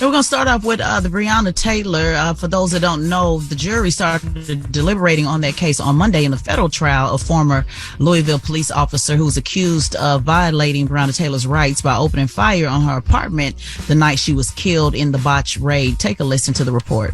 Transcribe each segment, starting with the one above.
We're going to start off with the Breonna Taylor. For those that don't know, the jury started deliberating on that case on Monday in the federal trial of former Louisville police officer who was accused of violating Breonna Taylor's rights by opening fire on her apartment the night she was killed in the botched raid. Take a listen to the report.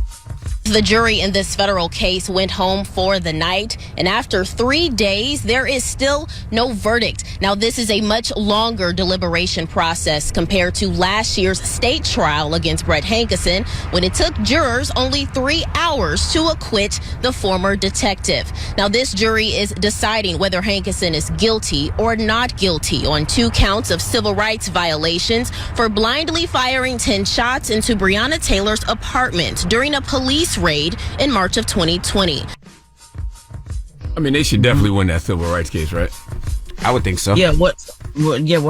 The jury in this federal case went home for the night, and after 3 days, there is still no verdict. Now, this is a much longer deliberation process compared to last year's state trial against Brett Hankison, when it took jurors only 3 hours to acquit the former detective. Now, this jury is deciding whether Hankison is guilty or not guilty on 2 counts of civil rights violations for blindly firing 10 shots into Breonna Taylor's apartment during a police raid in March of 2020. I mean, they should definitely win that civil rights case, right? I would think so. Yeah, we're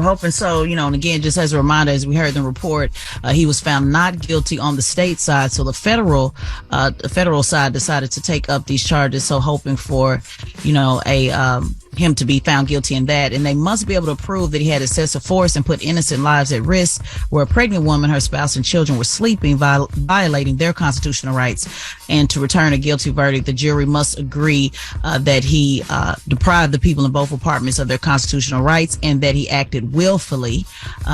hoping so. And again, just as a reminder, as we heard in the report, he was found not guilty on the state side. So the federal side decided to take up these charges. So hoping for, him to be found guilty in that. And they must be able to prove that he had excessive force and put innocent lives at risk, where a pregnant woman, her spouse, and children were sleeping, violating their constitutional rights. And to return a guilty verdict, the jury must agree that he deprived the people in both apartments of their constitutional rights and that he acted willfully.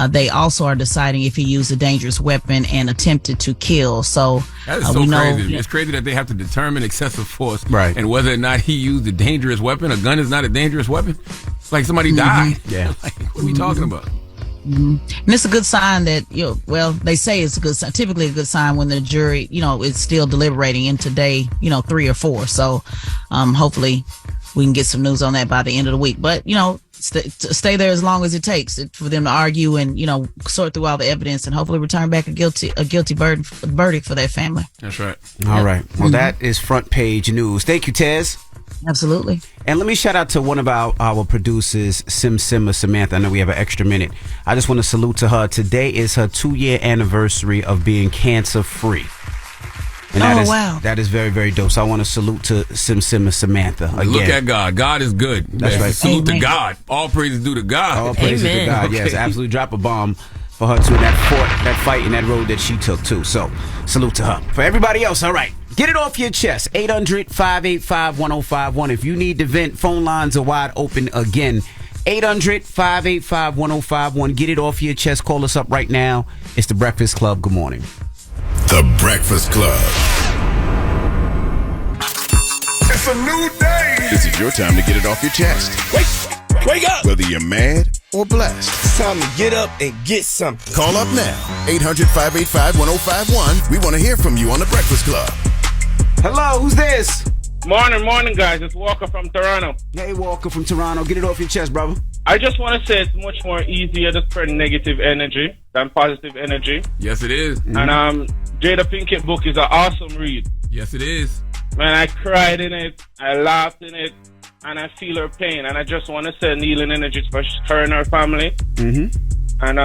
They also are deciding if he used a dangerous weapon and attempted to kill. So that is so crazy. It's crazy that they have to determine excessive force, right, and whether or not he used a dangerous weapon. A gun is not a dangerous weapon. It's like somebody died. Yeah. Like, what are we talking about? And it's a good sign that, they say it's a good sign, typically a good sign when the jury, is still deliberating into day, 3 or 4. So, hopefully we can get some news on that by the end of the week. But, stay there as long as it takes for them to argue and, sort through all the evidence and hopefully return back a guilty verdict for their family. That's right. All right. Well, that is front page news. Thank you, Tez. Absolutely. And let me shout out to one of our producers, Symantha. I know we have an extra minute. I just want to salute to her. Today is her 2-year anniversary of being cancer free. And wow. That is very, very dope. So I want to salute to Symantha. Again. Look at God. God is good. That's right. Salute to God. All praises due to God. All praises to God. Okay. Yes, absolutely. Drop a bomb for her too. That fight and that road that she took too. So salute to her. For everybody else, all right. Get it off your chest. 800-585-1051. If you need to vent, phone lines are wide open again. 800-585-1051. Get it off your chest. Call us up right now. It's The Breakfast Club. Good morning. The Breakfast Club. It's a new day. This is your time to get it off your chest. Wake up. Whether you're mad or blessed. It's time to get up and get something. Call up now. 800-585-1051. We want to hear from you on The Breakfast Club. Hello, who's this? Morning, guys. It's Walker from Toronto. Hey, Walker from Toronto. Get it off your chest, brother. I just want to say it's much more easier to spread negative energy than positive energy. Yes, it is. Mm-hmm. And Jada Pinkett book is an awesome read. Yes, it is. Man, I cried in it. I laughed in it. And I feel her pain. And I just want to send healing energies for her and her family. Mm-hmm. And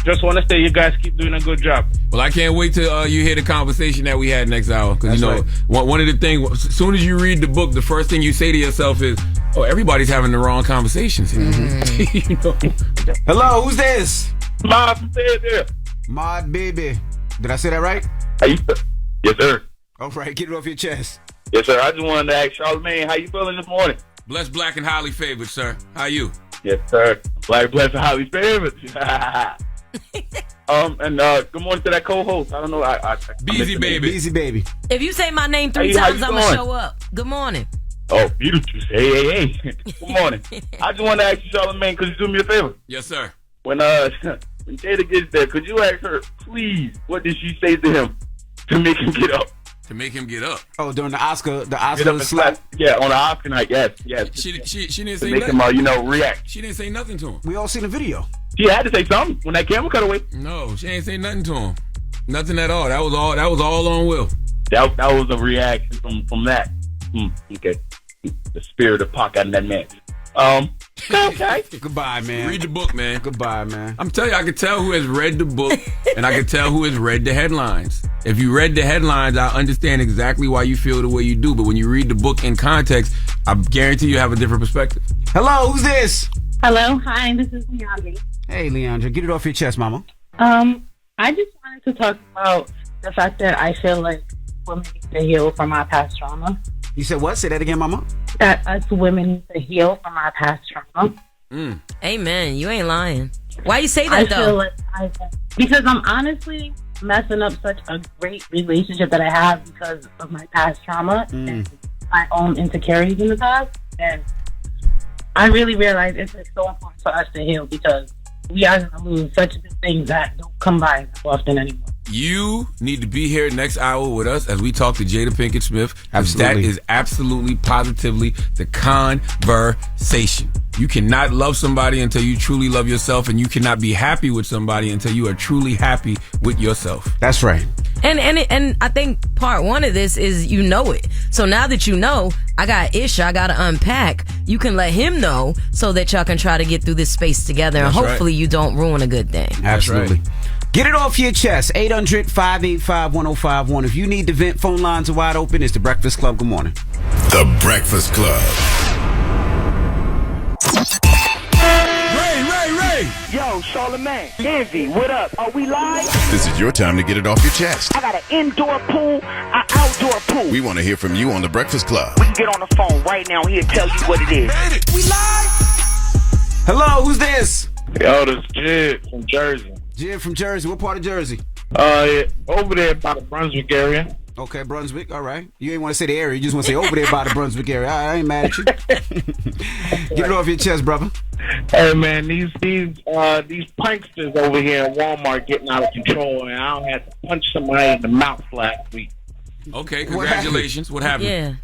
just want to say you guys keep doing a good job. Well, I can't wait till you hear the conversation that we had next hour. Because, one of the things, as soon as you read the book, the first thing you say to yourself is, oh, everybody's having the wrong conversations here. Mm-hmm. Hello, who's this? Mod, stay there. Mod Baby. Did I say that right? Yes, sir. All right, get it off your chest. Yes, sir. I just wanted to ask Charlamagne, how you feeling this morning? Blessed, black, and highly favored, sir. How you? Yes, sir. Black, blessed, and highly favored. And good morning to that co-host. I don't know. Beasy baby. Beasy baby. If you say my name 3 times, I'm going to show up. Good morning. Oh, beautiful. Hey. Good morning. I just want to ask you, Charlamagne, could you do me a favor? Yes, sir. When Jada gets there, could you ask her, please, what did she say to him to make him get up? To make him get up. Oh, during the Oscar slap. Yeah, on the Oscar night. Yes. She didn't say nothing. Make him, react. She didn't say nothing to him. We all seen the video. She had to say something when that camera cut away. No, she ain't say nothing to him. Nothing at all. That was all on Will. That was a reaction from that. Okay. The spirit of Pac out in that man. Okay. Goodbye, man. Read the book, man. Goodbye, man. I'm telling you, I can tell who has read the book, and I can tell who has read the headlines. If you read the headlines, I understand exactly why you feel the way you do. But when you read the book in context, I guarantee you have a different perspective. Hello, who's this? Hello, hi, this is Leandra. Hey, Leandra, get it off your chest, mama. I just wanted to talk about the fact that I feel like women need to heal from our past trauma. You said what? Say that again, Mama. That us women need to heal from our past trauma. Amen. You ain't lying. Why you say that, I though? feel like because I'm honestly messing up such a great relationship that I have because of my past trauma and my own insecurities in the past. And I really realize it's like so important for us to heal because we are going to lose such good things that don't come by often anymore. You need to be here next hour with us as we talk to Jada Pinkett Smith. Absolutely. That is absolutely, positively the conversation. You cannot love somebody until you truly love yourself, and you cannot be happy with somebody until you are truly happy with yourself. That's right. And I think part one of this is you know it. So now that you know, I got ish, I got to unpack. You can let him know so that y'all can try to get through this space together. That's and hopefully you don't ruin a good thing. Absolutely. Get it off your chest. 800-585-1051. If you need to vent, phone lines are wide open. It's The Breakfast Club. Good morning. The Breakfast Club. Ray. Yo, Charlamagne, Envy, what up? Are we live? This is your time to get it off your chest. I got an indoor pool, an outdoor pool. We want to hear from you on The Breakfast Club. We can get on the phone right now. He'll tell you what it is. We live? Hello, who's this? Yo, this Jid from Jersey. Jim from Jersey. What part of Jersey? Over there by the Brunswick area. Okay, Brunswick. All right. You ain't want to say the area. You just want to say over there by the Brunswick area. I ain't mad at you. Get it off your chest, brother. Hey man, these pranksters over here in Walmart getting out of control, and I don't have to punch somebody in the mouth last week. Okay, congratulations. What happened? Yeah.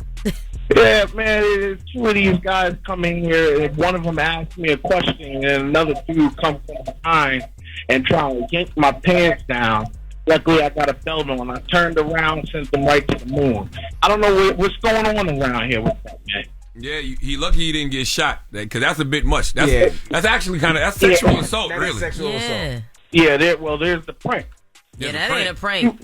Yeah, man, it's two of these guys come in here, and one of them asked me a question, and another dude comes from behind and trying to yank my pants down. Luckily, I got a belt on. I turned around and sent them right to the moon. I don't know what's going on around here with that, man. Yeah, he lucky he didn't get shot, because that's a bit much. That's actually that's sexual assault, That really. is sexual assault. Yeah, there's the prank. Yeah, that ain't a prank.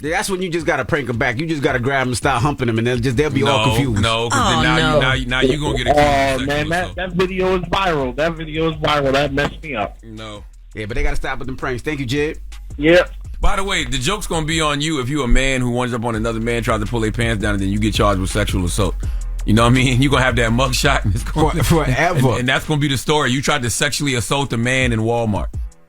Yeah, that's when you just got to prank them back. You just got to grab them and start humping them, and they'll be all confused. No, because now you're going to get accused of man, that video is viral. That messed me up. No. Yeah, but they got to stop with them pranks. Thank you, Jid. Yeah. By the way, the joke's going to be on you if you a man who winds up on another man, tries to pull their pants down, and then you get charged with sexual assault. You know what I mean? You're going to have that mug shot. And it's gonna, forever. And that's going to be the story. You tried to sexually assault a man in Walmart.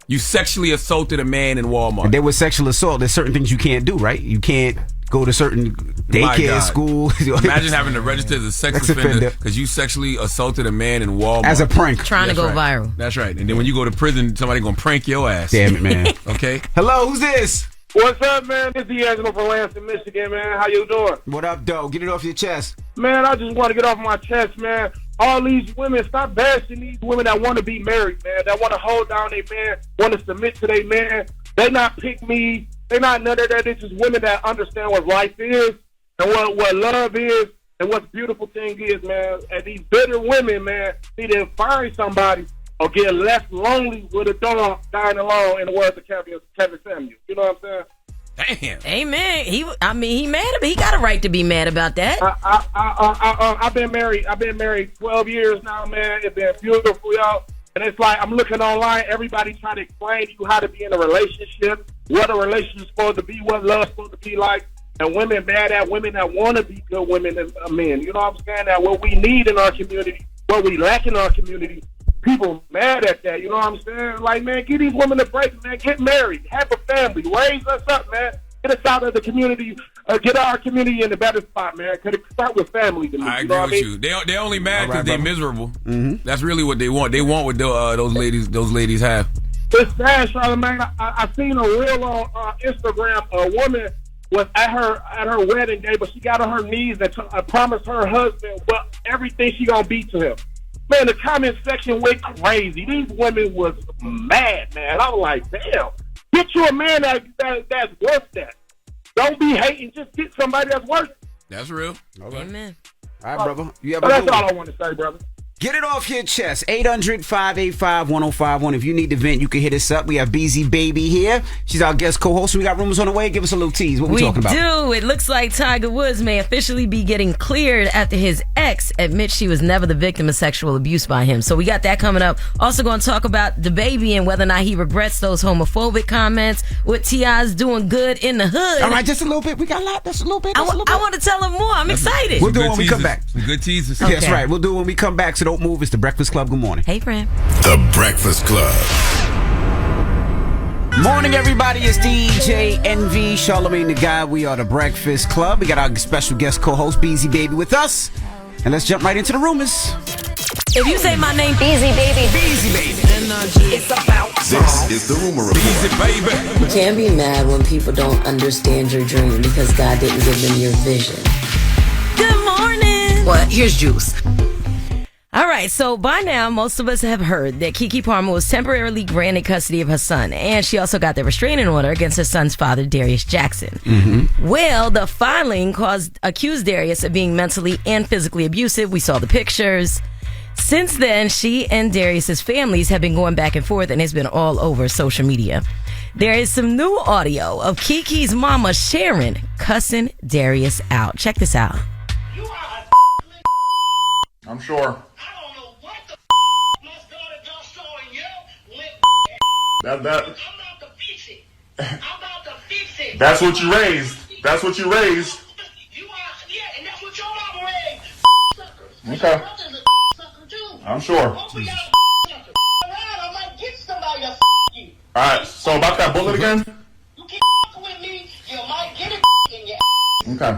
You sexually assaulted a man in Walmart. And there was sexual assault. There's certain things you can't do, right? You can't go to certain daycare, school. Imagine having to register as a sex offender because you sexually assaulted a man in Walmart. As a prank. Trying to go viral. That's right. And then when you go to prison, somebody going to prank your ass. Damn it, man. Okay? Hello, who's this? What's up, man? This is D'Angelo from Lansing, Michigan, man. How you doing? What up, Doe? Get it off your chest. Man, I just want to get off my chest, man. All these women, stop bashing these women that want to be married, man. That want to hold down their man, want to submit to their man. They not pick me. They not none of that. It's just women that understand what life is and what love is and what the beautiful thing is, man. And these bitter women, man, need to find somebody or get left lonely with a dog dying alone, in the words of Kevin Samuel. You know what I'm saying? Damn. Amen. He mad. He got a right to be mad about that. I've been married 12 years now, man. It's been beautiful, y'all. And it's like I'm looking online. Everybody trying to explain to you how to be in a relationship, what a relationship's supposed to be, what love's supposed to be like. And women mad at women that want to be good women and men. You know what I'm saying? That what we need in our community, what we lack in our community, people mad at that. You know what I'm saying? Like, man, give these women a break, man. Get married, have a family, raise us up, man. Get us out of the community, get our community in a better spot, man. Could it start with family? To me, I agree with you. They're only mad because they're miserable. Mm-hmm. That's really what they want. They want what those ladies have. It's sad, Charlamagne. I seen a reel on Instagram. A woman was at her wedding day, but she got on her knees and promised her husband everything she gonna be to him. Man, the comment section went crazy. These women was mad, man. I was like, damn. Get you a man that's worth that. Don't be hating. Just get somebody that's worth it. That's real. All right. Amen. All right, brother. You have that's all I want to say, brother. Get it off your chest. 800-585-1051. If you need to vent, you can hit us up. We have Beasy Baybie here. She's our guest co-host. We got rumors on the way. Give us a little tease. What we talking about? We do. It looks like Tiger Woods may officially be getting cleared after his ex admits she was never the victim of sexual abuse by him. So we got that coming up. Also going to talk about the Baby and whether or not he regrets those homophobic comments. What T.I.'s doing good in the hood. All right, just a little bit. We got a lot. That's a little bit. I want to tell him more. I'm excited. We'll do it when we come back. Some good teasers. Okay. That's right. We'll do it when we come back. So don't move. It's the Breakfast Club. Good morning. Hey, friend. The Breakfast Club. Morning, everybody. It's DJ NV, Charlamagne the Guy. We are the Breakfast Club. We got our special guest co-host, Beasy Baybie, with us. And let's jump right into the rumors. If you say my name, Beasy Baby. Beasy Baby. It's about This is the Rumor Report. Beasy, baby. You can't be mad when people don't understand your dream because God didn't give them your vision. good morning. Well, here's juice. All right, so by now, most of us have heard that Keke Palmer was temporarily granted custody of her son, and she also got the restraining order against her son's father, Darius Jackson. Mm-hmm. Well, the filing accused Darius of being mentally and physically abusive. We saw the pictures. Since then, she and Darius's families have been going back and forth, and it's been all over social media. There is some new audio of Keke's mama, Sharon, cussing Darius out. Check this out. I'm sure. That's what you raised. That's what you raised. Okay. I'm sure. Alright, so about that bullet again? Okay.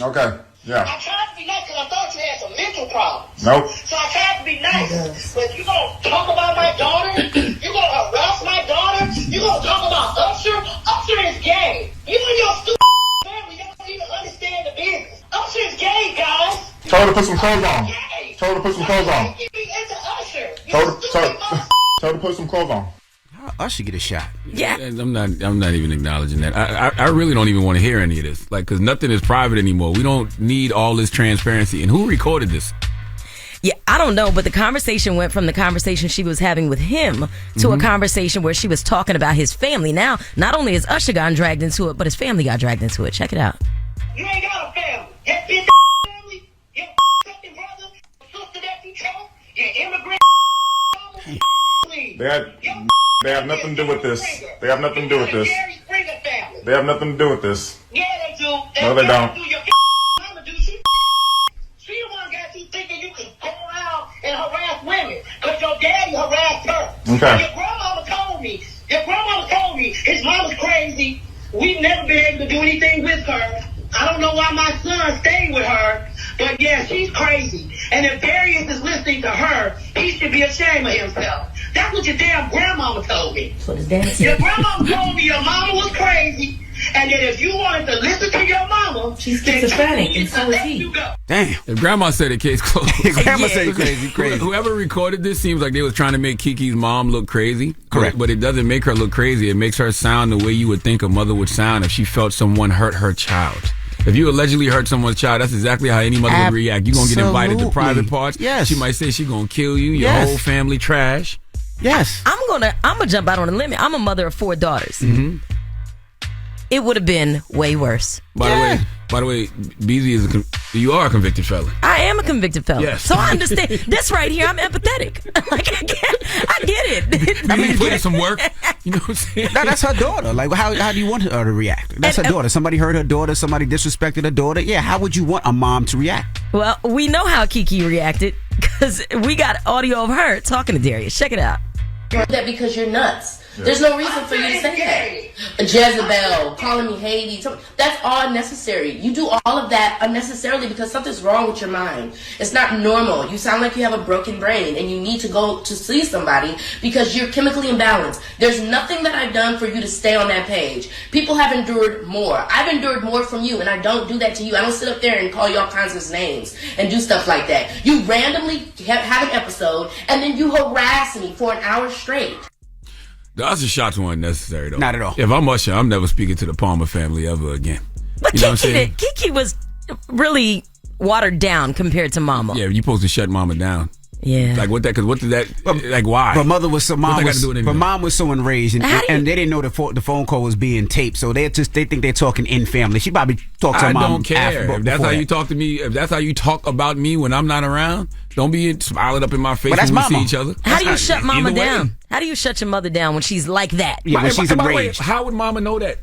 Okay. Yeah. I tried to be nice because I thought you had some mental problems. Nope. So I tried to be nice. But you gonna talk about my daughter? You gonna harass my daughter? You gonna talk about Usher? Usher is gay. You and your stupid family don't even understand the business. Usher is gay, guys. Tell her to put some clothes on. Tell her to put some clothes on. You be into Usher. Tell her to put some clothes on. Usher get a shot. Yeah. I'm not even acknowledging that. I really don't even want to hear any of this. Like, because nothing is private anymore. We don't need all this transparency. And who recorded this? Yeah, I don't know, but the conversation went from the conversation she was having with him to a conversation where she was talking about his family. Now, not only is Usher gotten dragged into it, but his family got dragged into it. Check it out. You ain't got a family. That bitch family, your fucking brother, sister that you chose, your immigrant They have nothing to do with this. They have nothing to do with this. They have nothing to do with this. Yeah, they do. No, they don't. Your mama do. She the one got you thinking you can go around and harass women because your daddy harassed her. Okay. Your grandmama told me his mama's crazy. We've never been able to do anything with her. I don't know why my son stayed with her, but yeah, she's crazy. And if Darius is listening to her, he should be ashamed of himself. That's what your damn grandmama told me. That's what his dad said. Your grandmama told me your mama was crazy, and that if you wanted to listen to your mama, she's schizophrenic, and so is he. Damn. If grandma said it, case closed. Grandma said crazy. Whoever recorded this seems like they was trying to make Keke's mom look crazy. Correct. But it doesn't make her look crazy. It makes her sound the way you would think a mother would sound if she felt someone hurt her child. If you allegedly hurt someone's child, that's exactly how any mother would react. You're going to get invited to private parts. Yes. She might say she's going to kill you, your whole family trash. Yes. I'm gonna jump out on a limb. I'm a mother of 4 daughters. Mm-hmm. It would have been way worse. By the way, Beasy you are a convicted felon. I am a convicted felon. Yes. So I understand this right here. I'm empathetic. Like I get it. I mean, put in some work. You know what I'm saying? No, that's her daughter. Like, how do you want her to react? That's her daughter. Somebody hurt her daughter. Somebody disrespected her daughter. Yeah, how would you want a mom to react? Well, we know how Keke reacted because we got audio of her talking to Darius. Check it out. That because you're nuts. There's no reason for you to say that. Jezebel, calling me Hades, that's all unnecessary. You do all of that unnecessarily because something's wrong with your mind. It's not normal. You sound like you have a broken brain and you need to go to see somebody because you're chemically imbalanced. There's nothing that I've done for you to stay on that page. People have endured more. I've endured more from you, and I don't do that to you. I don't sit up there and call you all kinds of names and do stuff like that. You randomly have an episode and then you harass me for an hour straight. The Usher shots weren't necessary, though. Not at all. If I'm Usher, I'm never speaking to the Palmer family ever again. But you know what I'm saying? Keke was really watered down compared to Mama. Yeah, you're supposed to shut Mama down. Yeah. Like what that? Because what did that? Like why? But mom was so enraged, and they didn't know the phone call was being taped, so they think they're talking in family. She probably talked to her mom. I don't care. If that's how you talk to me, if that's how you talk about me when I'm not around, don't be smiling up in my face when we see each other. How do you shut Mama down? How do you shut your mother down when she's like that? Yeah, when she's enraged. How would Mama know that?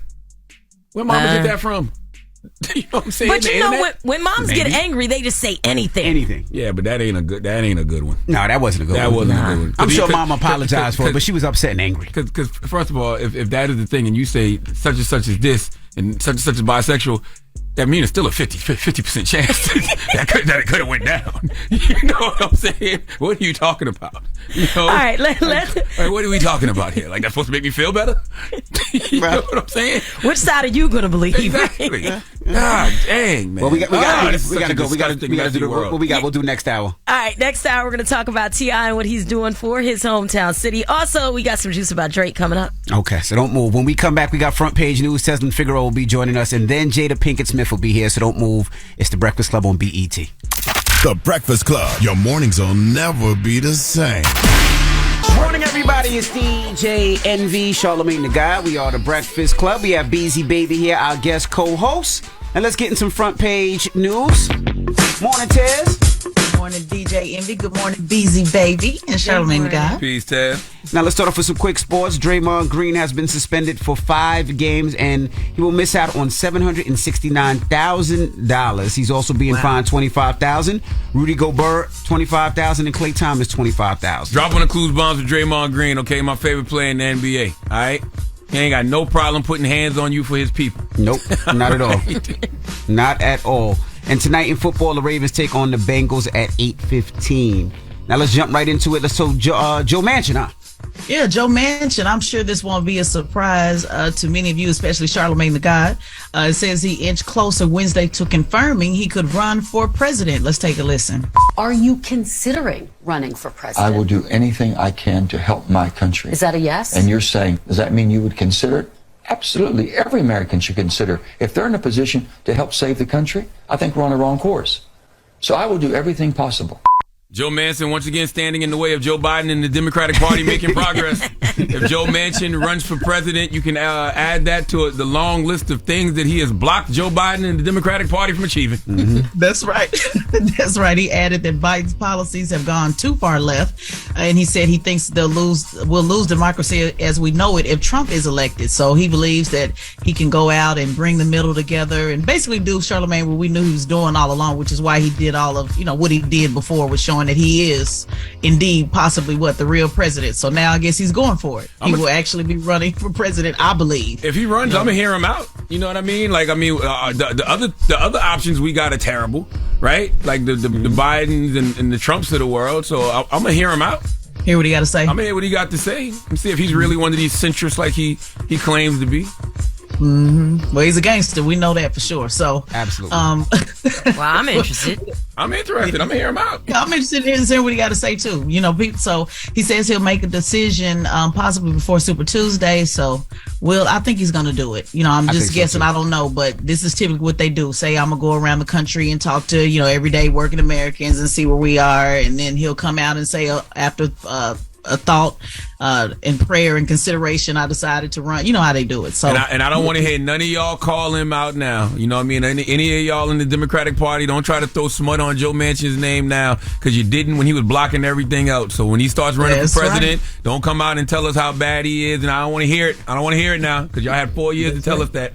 Where Mama get that from? You know what I'm saying? But you know when moms get angry, they just say anything. Yeah, but that ain't a good one. No, that wasn't a good one. That wasn't a good one. I'm sure Mama apologized for it, but she was upset and angry. Because first of all, if that is the thing, and you say such and such is this, and such is bisexual, that means it's still a 50% chance that it could have went down. You know what I'm saying? What are you talking about? You know? All right, let's. What are we talking about here? Like that's supposed to make me feel better? You know what I'm saying? Which side are you gonna believe? Exactly. God dang, man. Well, we got to go. We'll do next hour. All right, next hour we're gonna talk about T.I. and what he's doing for his hometown city. Also, we got some juice about Drake coming up. Okay, so don't move. When we come back, we got front page news. Teslin Figueroa will be joining us, and then Jada Pinkett Smith will be here. So don't move. It's the Breakfast Club on BET. The Breakfast Club. Your mornings will never be the same. Morning, everybody. It's DJ Envy, Charlamagne the Guy. We are the Breakfast Club. We have Beasy Baybie here, our guest co-host. And let's get in some front page news. Morning, Tez. Good morning, DJ Envy. Good morning, Beasy Baby and Charlamagne the Guy. Peace, Tez. Now let's start off with some quick sports. Draymond Green has been suspended for 5 games, and he will miss out on $769,000. He's also being fined $25,000. Rudy Gobert $25,000, and Klay Thomas $25,000. Drop on the clues bombs with Draymond Green, okay? My favorite player in the NBA. All right. He ain't got no problem putting hands on you for his people. Nope, not at all. Not at all. And tonight in football, the Ravens take on the Bengals at 8:15. Now let's jump right into it. Let's talk Joe Manchin, huh? Yeah, Joe Manchin. I'm sure this won't be a surprise to many of you, especially Charlamagne the Guy. It says he inched closer Wednesday to confirming he could run for president. Let's take a listen. Are you considering running for president? I will do anything I can to help my country. Is that a yes? And you're saying, does that mean you would consider it? Absolutely. Every American should consider. If they're in a position to help save the country, I think we're on the wrong course. So I will do everything possible. Joe Manchin once again standing in the way of Joe Biden and the Democratic Party making progress. If Joe Manchin runs for president, you can add that to the long list of things that he has blocked Joe Biden and the Democratic Party from achieving. Mm-hmm. That's right. That's right. He added that Biden's policies have gone too far left, and he said he thinks we'll lose democracy as we know it if Trump is elected. So he believes that he can go out and bring the middle together and basically do, Charlamagne, what we knew he was doing all along, which is why he did all of what he did before, was showing that he is indeed possibly the real president. So now I guess he's going for it. He will actually be running for president, I believe. If he runs, I'm gonna hear him out. You know what I mean? Like, the other options we got are terrible, right? Like the Bidens and the Trumps of the world. So I'm gonna hear him out. Hear what he got to say. I'm gonna hear what he got to say and see if he's really one of these centrists like he claims to be. Mm-hmm. Well, he's a gangster. We know that for sure. So absolutely. Well, I'm interested. I'm interested. I'm gonna hear him out. I'm interested in hearing what he got to say too. So he says he'll make a decision possibly before Super Tuesday. So I think he's gonna do it. I'm just guessing. I don't know, but this is typically what they do. Say I'm gonna go around the country and talk to everyday working Americans and see where we are, and then he'll come out and say after a thought and prayer and consideration, I decided to run. You know how they do it. So and I don't want to hear none of y'all call him out now. You know what I mean? Any of y'all in the Democratic Party, don't try to throw smut on Joe Manchin's name now, because you didn't when he was blocking everything out. So when he starts running for president, don't come out and tell us how bad he is. And I don't want to hear it. I don't want to hear it now, because y'all had 4 years to tell us that.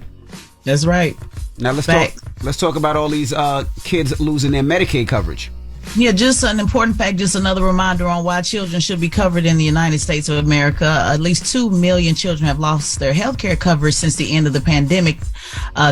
That's right. Now let's talk about all these kids losing their Medicaid coverage. Yeah, just an important fact, just another reminder on why children should be covered in the United States of America. At least 2 million children have lost their health care coverage since the end of the pandemic.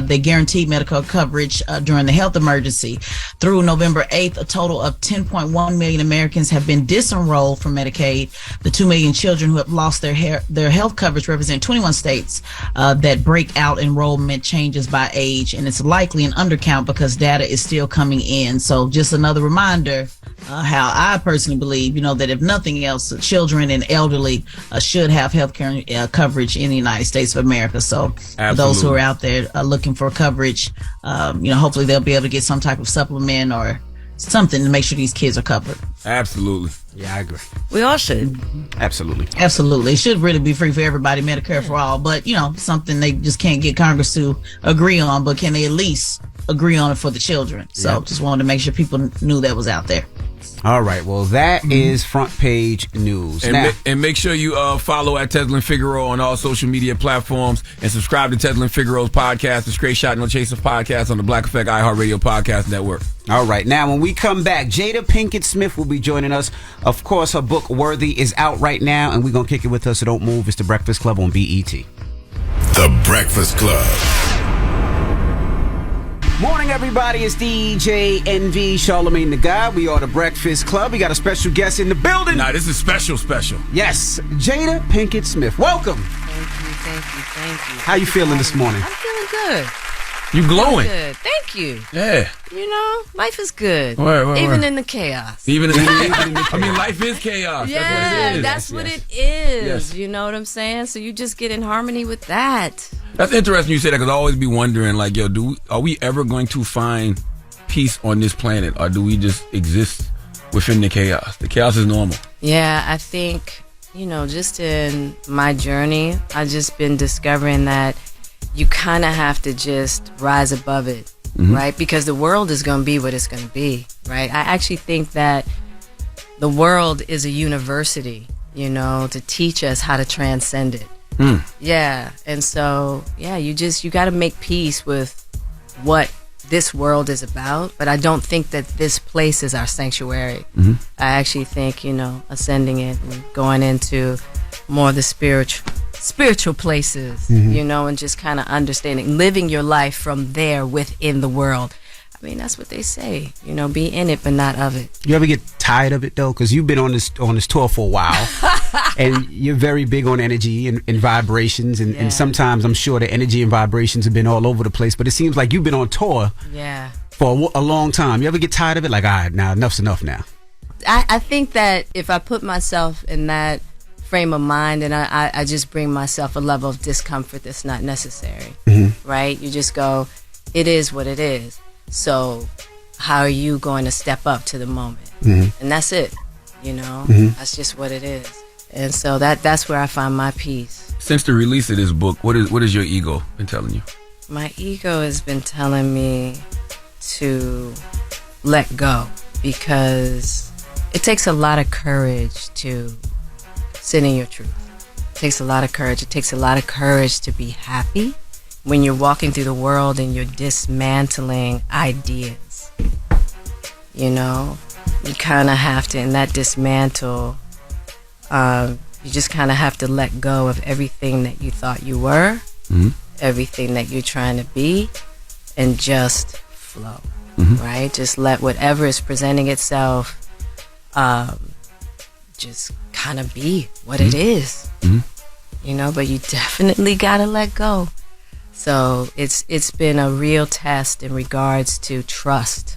They guaranteed medical coverage during the health emergency. Through November 8th, a total of 10.1 million Americans have been disenrolled from Medicaid. The 2 million children who have lost their health coverage represent 21 states that break out enrollment changes by age, and it's likely an undercount because data is still coming in. So just another reminder how I personally believe, that if nothing else, children and elderly should have health care coverage in the United States of America. So for those who are out there looking for coverage, hopefully they'll be able to get some type of supplement or something to make sure these kids are covered. Absolutely. Yeah, I agree. We all should. Absolutely. Absolutely. It should really be free for everybody, Medicare for all. But, something they just can't get Congress to agree on. But can they at least agree on it for the children? So just wanted to make sure people knew that was out there. All right. Well, that is front page news. And make sure you follow at Teslin Figaro on all social media platforms and subscribe to Teslin Figaro's podcast, the Straight Shot No Chaser podcast on the Black Effect iHeartRadio podcast network. All right. Now, when we come back, Jada Pinkett Smith will be joining us. Of course, her book Worthy is out right now, and we're going to kick it with her, so don't move. It's The Breakfast Club on BET. The Breakfast Club. Morning, everybody. It's DJ NV, Charlamagne the Guy. We are The Breakfast Club. We got a special guest in the building. Nah, this is special. Yes, Jada Pinkett Smith. Welcome. Thank you. How you feeling this morning? I'm feeling good. You glowing. Good. Thank you. Yeah. Life is good. Even in the chaos. Even in the chaos. I mean, life is chaos. Yeah, that's what it is. That's what it is. Yes. You know what I'm saying? So you just get in harmony with that. That's interesting you say that, because I always be wondering, like, are we ever going to find peace on this planet, or do we just exist within the chaos? The chaos is normal. Yeah, I think, just in my journey, I've just been discovering that you kind of have to just rise above it, right? Because the world is going to be what it's going to be, right? I actually think that the world is a university, to teach us how to transcend it. Yeah. And so, you got to make peace with what this world is about. But I don't think that this place is our sanctuary. I actually think, ascending it and going into more of the spiritual places, and just kind of understanding, living your life from there within the world. I mean, that's what they say, be in it, but not of it. You ever get tired of it, though? Because you've been on this tour for a while, and you're very big on energy and vibrations, and sometimes I'm sure the energy and vibrations have been all over the place, but it seems like you've been on tour for a long time. You ever get tired of it? Like, all right, now enough's enough now. I think that if I put myself in that frame of mind, and I just bring myself a level of discomfort that's not necessary, right? You just go, it is what it is. So how are you going to step up to the moment? And that's it, that's just what it is. And so that's where I find my peace. Since the release of this book, what is your ego been telling you? My ego has been telling me to let go, because it takes a lot of courage to sit in your truth. It takes a lot of courage. It takes a lot of courage to be happy when you're walking through the world and you're dismantling ideas. You kind of have to, in that dismantle, you just kind of have to let go of everything that you thought you were, everything that you're trying to be, and just flow, right? Just let whatever is presenting itself just kind of be what it is, but you definitely gotta let go. So it's been a real test in regards to trust,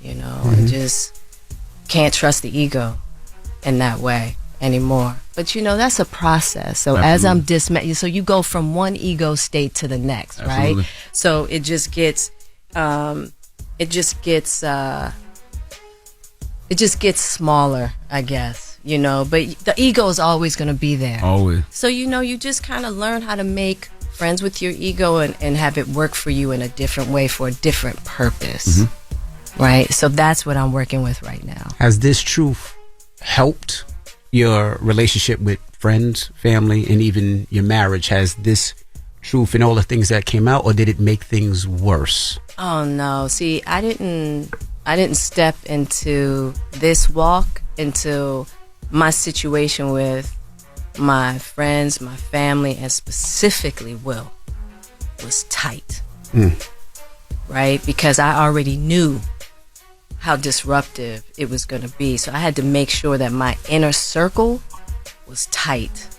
and just can't trust the ego in that way anymore. But that's a process. So as I'm so you go from one ego state to the next, right? So it just gets smaller, I guess, but the ego is always going to be there. Always. So, you just kind of learn how to make friends with your ego and have it work for you in a different way for a different purpose. Right? So that's what I'm working with right now. Has this truth helped your relationship with friends, family, and even your marriage? Has this truth and all the things that came out, or did it make things worse? Oh no. See, I didn't step into this walk until my situation with my friends, my family, and specifically Will was tight. Right? Because I already knew how disruptive it was going to be. So I had to make sure that my inner circle was tight,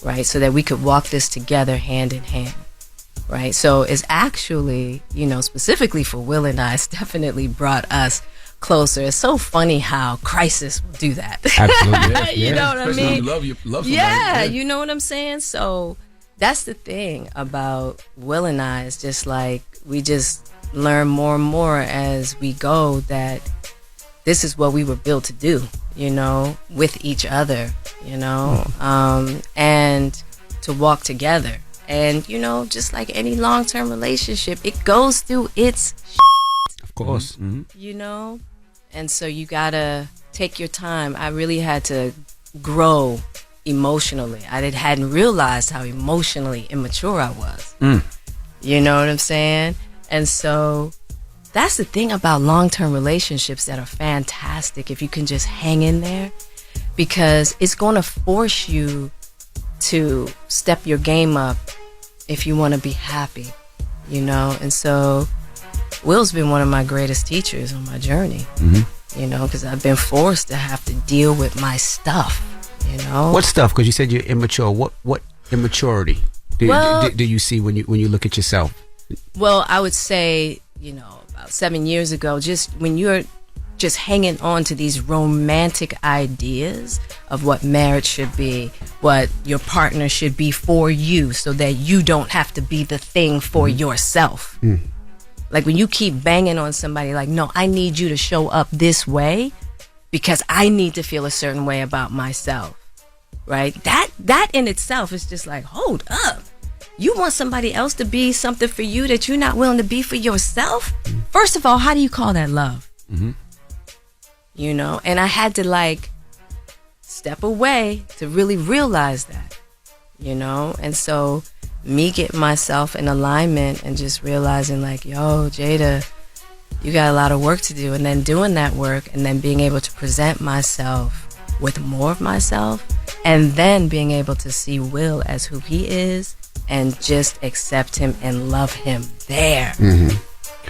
right? So that we could walk this together hand in hand, right? So it's actually, specifically for Will and I, it's definitely brought us closer. It's so funny how crisis will do that. Absolutely. You know what I Especially mean? when you love somebody. Yeah, you know what I'm saying? So that's the thing about Will and I. It's just like we just learn more and more as we go that this is what we were built to do, you know, with each other, you know, and to walk together. And, you know, just like any long-term relationship, it goes through its of course. you know, and so you gotta take your time. I really had to grow emotionally. I hadn't realized how emotionally immature I was. You know what I'm saying? And so that's the thing about long-term relationships that are fantastic if you can just hang in there, because it's going to force you to step your game up if you want to be happy, you know? And so Will's been one of my greatest teachers on my journey, you know, because I've been forced to have to deal with my stuff, you know? What stuff? Because you said you're immature. What immaturity do you see when you look at yourself? Well, I would say, you know, about 7 years ago, just when you're just hanging on to these romantic ideas of what marriage should be, what your partner should be for you, so that you don't have to be the thing for yourself. Like when you keep banging on somebody like, no, I need you to show up this way because I need to feel a certain way about myself, right? That in itself is just like, hold up. You want somebody else to be something for you that you're not willing to be for yourself? First of all, how do you call that love? You know, and I had to like step away to really realize that, you know? And so me getting myself in alignment and just realizing like, yo, Jada, you got a lot of work to do. And then doing that work and then being able to present myself with more of myself, and then being able to see Will as who he is and just accept him and love him there.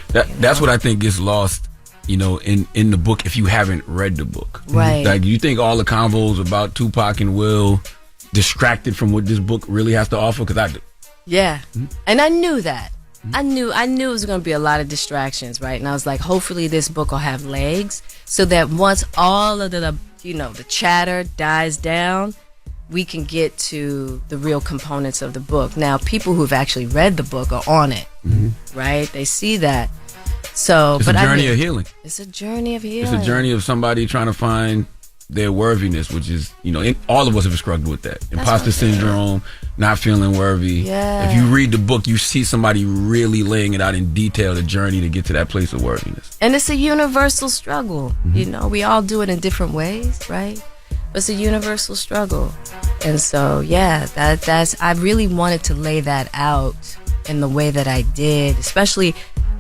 That's what I think gets lost, you know, in the book if you haven't read the book. Right. Like, you think all the convos about Tupac and Will distracted from what this book really has to offer? Because I do. Yeah. And I knew that. I knew it was going to be a lot of distractions, right? And I was like, hopefully this book will have legs so that once all of the, you know, the chatter dies down, we can get to the real components of the book. Now, people who've actually read the book are on it, right? They see that. So, It's a journey of healing. It's a journey of healing. It's a journey of somebody trying to find their worthiness, which is, you know, all of us have struggled with that. Imposter syndrome, not feeling worthy. Yeah. If you read the book, you see somebody really laying it out in detail, the journey to get to that place of worthiness. And it's a universal struggle. You know, we all do it in different ways, right? But it's a universal struggle. And so, yeah, that's I really wanted to lay that out in the way that I did, especially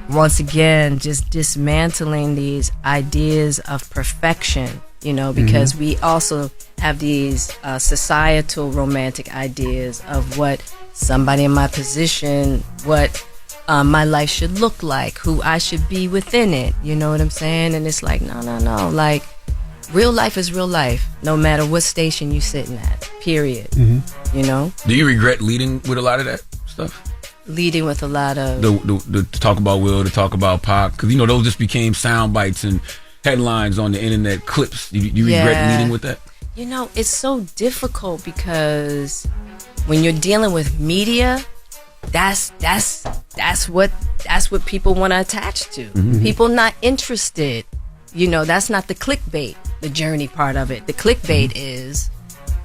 once again, just dismantling these ideas of perfection, you know, because we also have these societal romantic ideas of what somebody in my position, what my life should look like, who I should be within it. You know what I'm saying? And it's like, no. Like, real life is real life, no matter what station you're sitting at, period. You know? Do you regret leading with a lot of that stuff? Leading with a lot of... The talk about Will, to talk about Pac, because, you know, those just became sound bites and headlines on the internet, clips. You regret leading with that? You know, it's so difficult because when you're dealing with media, that's what people want to attach to. People not interested. You know, that's not the clickbait, the journey part of it. The clickbait is,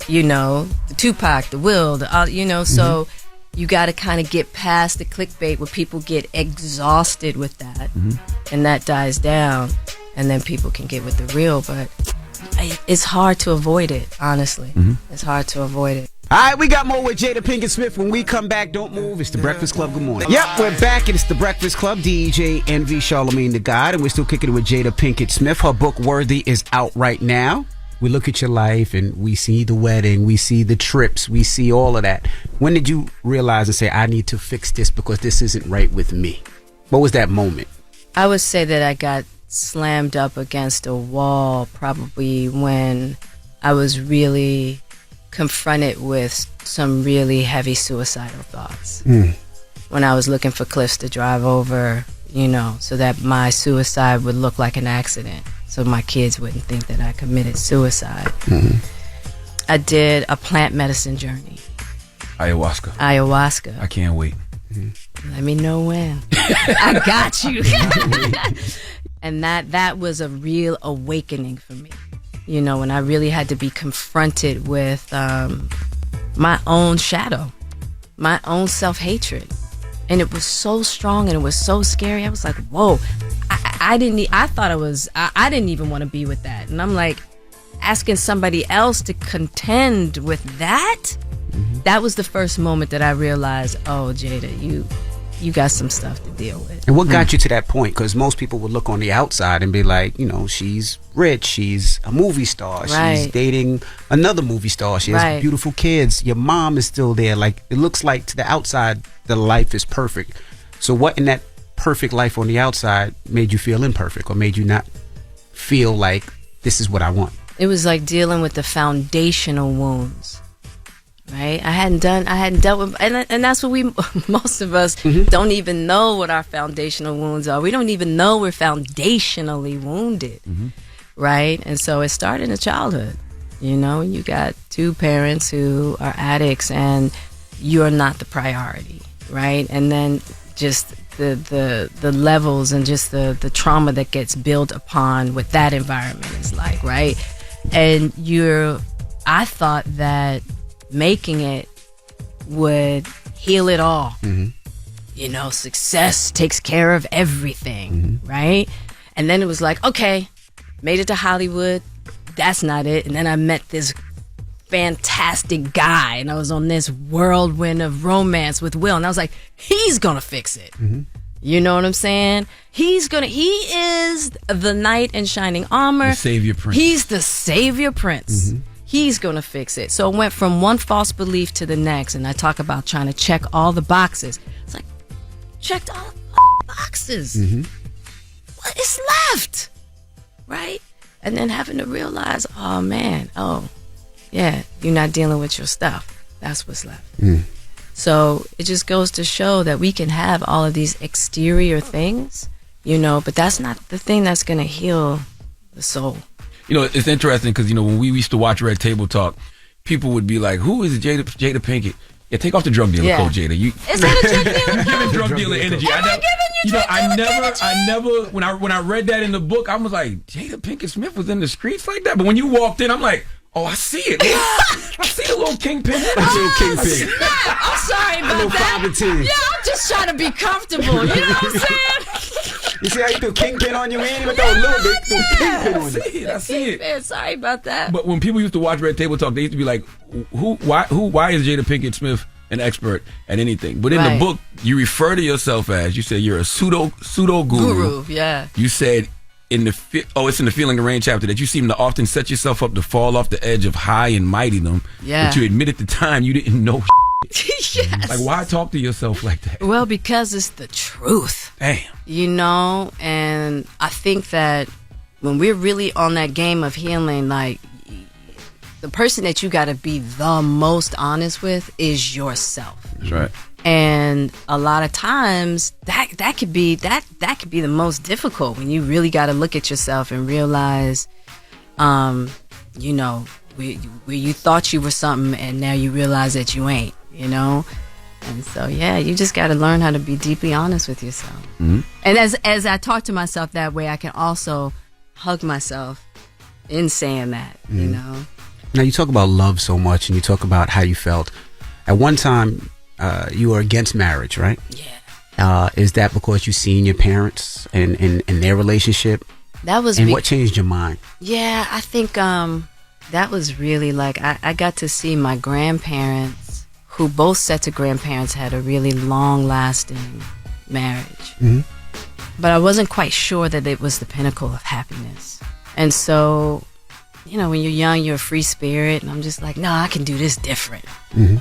you know, the Tupac, the Will, you know, so you got to kind of get past the clickbait where people get exhausted with that, and that dies down, and then people can get with the real. But it's hard to avoid it, honestly. It's hard to avoid it. All right, we got more with Jada Pinkett Smith. When we come back, don't move. It's The Breakfast Club. Good morning. Yep, we're back. It's The Breakfast Club. DJ Envy, Charlamagne the God, and we're still kicking it with Jada Pinkett Smith. Her book, Worthy, is out right now. We look at your life and we see the wedding, we see the trips, we see all of that. When did you realize and say, I need to fix this because this isn't right with me? What was that moment? I would say that I got slammed up against a wall probably when I was really confronted with some really heavy suicidal thoughts. When I was looking for cliffs to drive over, you know, so that my suicide would look like an accident. so my kids wouldn't think that I committed suicide. Mm-hmm. I did a plant medicine journey. Ayahuasca. I can't wait. Let me know when. I got you. And that was a real awakening for me. You know, when I really had to be confronted with my own shadow, my own self-hatred. And it was so strong and it was so scary. I was like, whoa. I didn't even want to be with that. And I'm like, asking somebody else to contend with that? That was the first moment that I realized, oh, Jada, you got some stuff to deal with. And what got you to that point? Because most people would look on the outside and be like, you know, she's rich, she's a movie star, she's dating another movie star, she has beautiful kids, your mom is still there. Like, it looks like to the outside, the life is perfect. So what in that perfect life on the outside made you feel imperfect or made you not feel like this is what I want? It was like dealing with the foundational wounds. Right, I hadn't dealt with, and that's what most of us don't even know what our foundational wounds are. We don't even know we're foundationally wounded, right? And so it started in childhood. You know, you got two parents who are addicts, and you're not the priority, right? And then just the levels and just the trauma that gets built upon with that environment is like, right? And I thought that making it would heal it all. You know, success takes care of everything, right? And then it was like, okay, made it to Hollywood, that's not it. And then I met this fantastic guy, and I was on this whirlwind of romance with Will, and I was like, he's gonna fix it. You know what I'm saying? He is the knight in shining armor. The savior prince. He's the savior prince. He's going to fix it. So it went from one false belief to the next. And I talk about trying to check all the boxes. It's like, checked all the boxes. What is left? Right? And then having to realize, oh man, yeah, you're not dealing with your stuff. That's what's left. So it just goes to show that we can have all of these exterior things, you know, but that's not the thing that's going to heal the soul. You know, it's interesting because, you know, when we used to watch Red Table Talk, people would be like, who is Jada Pinkett? Yeah, take off the drug dealer code, Jada. Is that a drug dealer? You're giving drug dealer energy. I never, when I read that in the book, I was like, Jada Pinkett Smith was in the streets like that. But when you walked in, I'm like, oh, I see it. I see the little kingpin. I'm sorry about that. Yeah, I'm just trying to be comfortable. You know what I'm saying? You see how you threw kingpin on you? Ain't even throw a little bit. Threw kingpin on you. I see it. Sorry about that. But when people used to watch Red Table Talk, they used to be like, why is Jada Pinkett Smith an expert at anything? But in the book, you refer to yourself as, you said you're a pseudo guru. Yeah. You said it's in the Feeling the Rain chapter that you seem to often set yourself up to fall off the edge of high and mightydom. Yeah. But you admit at the time you didn't know. Yes. Like, why talk to yourself like that? Well, because it's the truth. Damn. You know, and I think that when we're really on that game of healing, like, the person that you got to be the most honest with is yourself. That's right. And a lot of times that could be the most difficult, when you really got to look at yourself and realize, you know, where you thought you were something and now you realize that you ain't, you know? And so, yeah, you just got to learn how to be deeply honest with yourself. And as I talk to myself that way, I can also hug myself in saying that, you know? Now, you talk about love so much, and you talk about how you felt. At one time, you were against marriage, right? Yeah. Is that because you seen your parents and their relationship? That was. And what changed your mind? Yeah, I think that was really like, I got to see my grandparents, who both sets of grandparents had a really long-lasting marriage. But I wasn't quite sure that it was the pinnacle of happiness. And so, you know, when you're young, you're a free spirit, and I'm just like, no, I can do this different.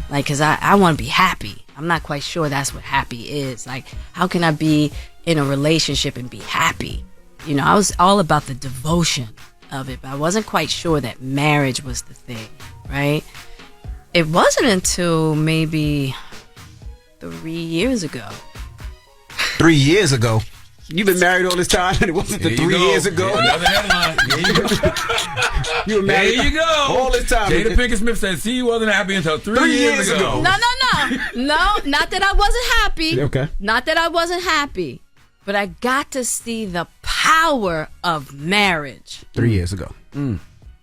Like, because I want to be happy. I'm not quite sure that's what happy is. Like, how can I be in a relationship and be happy? You know, I was all about the devotion of it, but I wasn't quite sure that marriage was the thing, right? It wasn't until maybe 3 years ago. 3 years ago? You've been married all this time, and it wasn't the 3 years ago. Another headline. Here you go. You were married There you go. all this time. Jada Pinkett Smith said she wasn't happy until 3 years ago. No, not that I wasn't happy. Okay. Not that I wasn't happy, but I got to see the power of marriage. 3 years ago.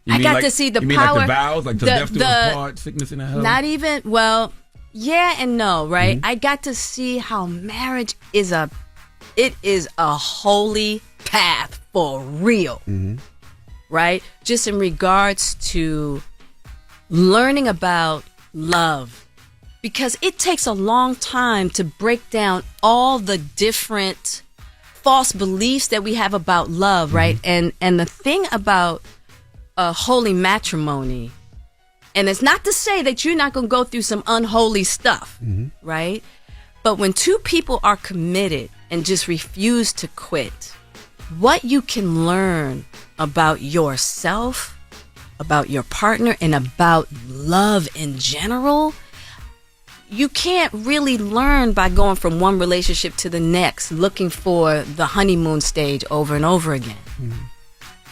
I got to see the you mean power. Like the vows, like the death do us part, sickness and health. Not even. Well, yeah and no, right? I got to see how marriage is a holy path for real, right? Just in regards to learning about love, because it takes a long time to break down all the different false beliefs that we have about love, right? And the thing about holy matrimony, and it's not to say that you're not going to go through some unholy stuff, right? But when two people are committed and just refuse to quit, what you can learn about yourself, about your partner, and about love in general, you can't really learn by going from one relationship to the next, looking for the honeymoon stage over and over again.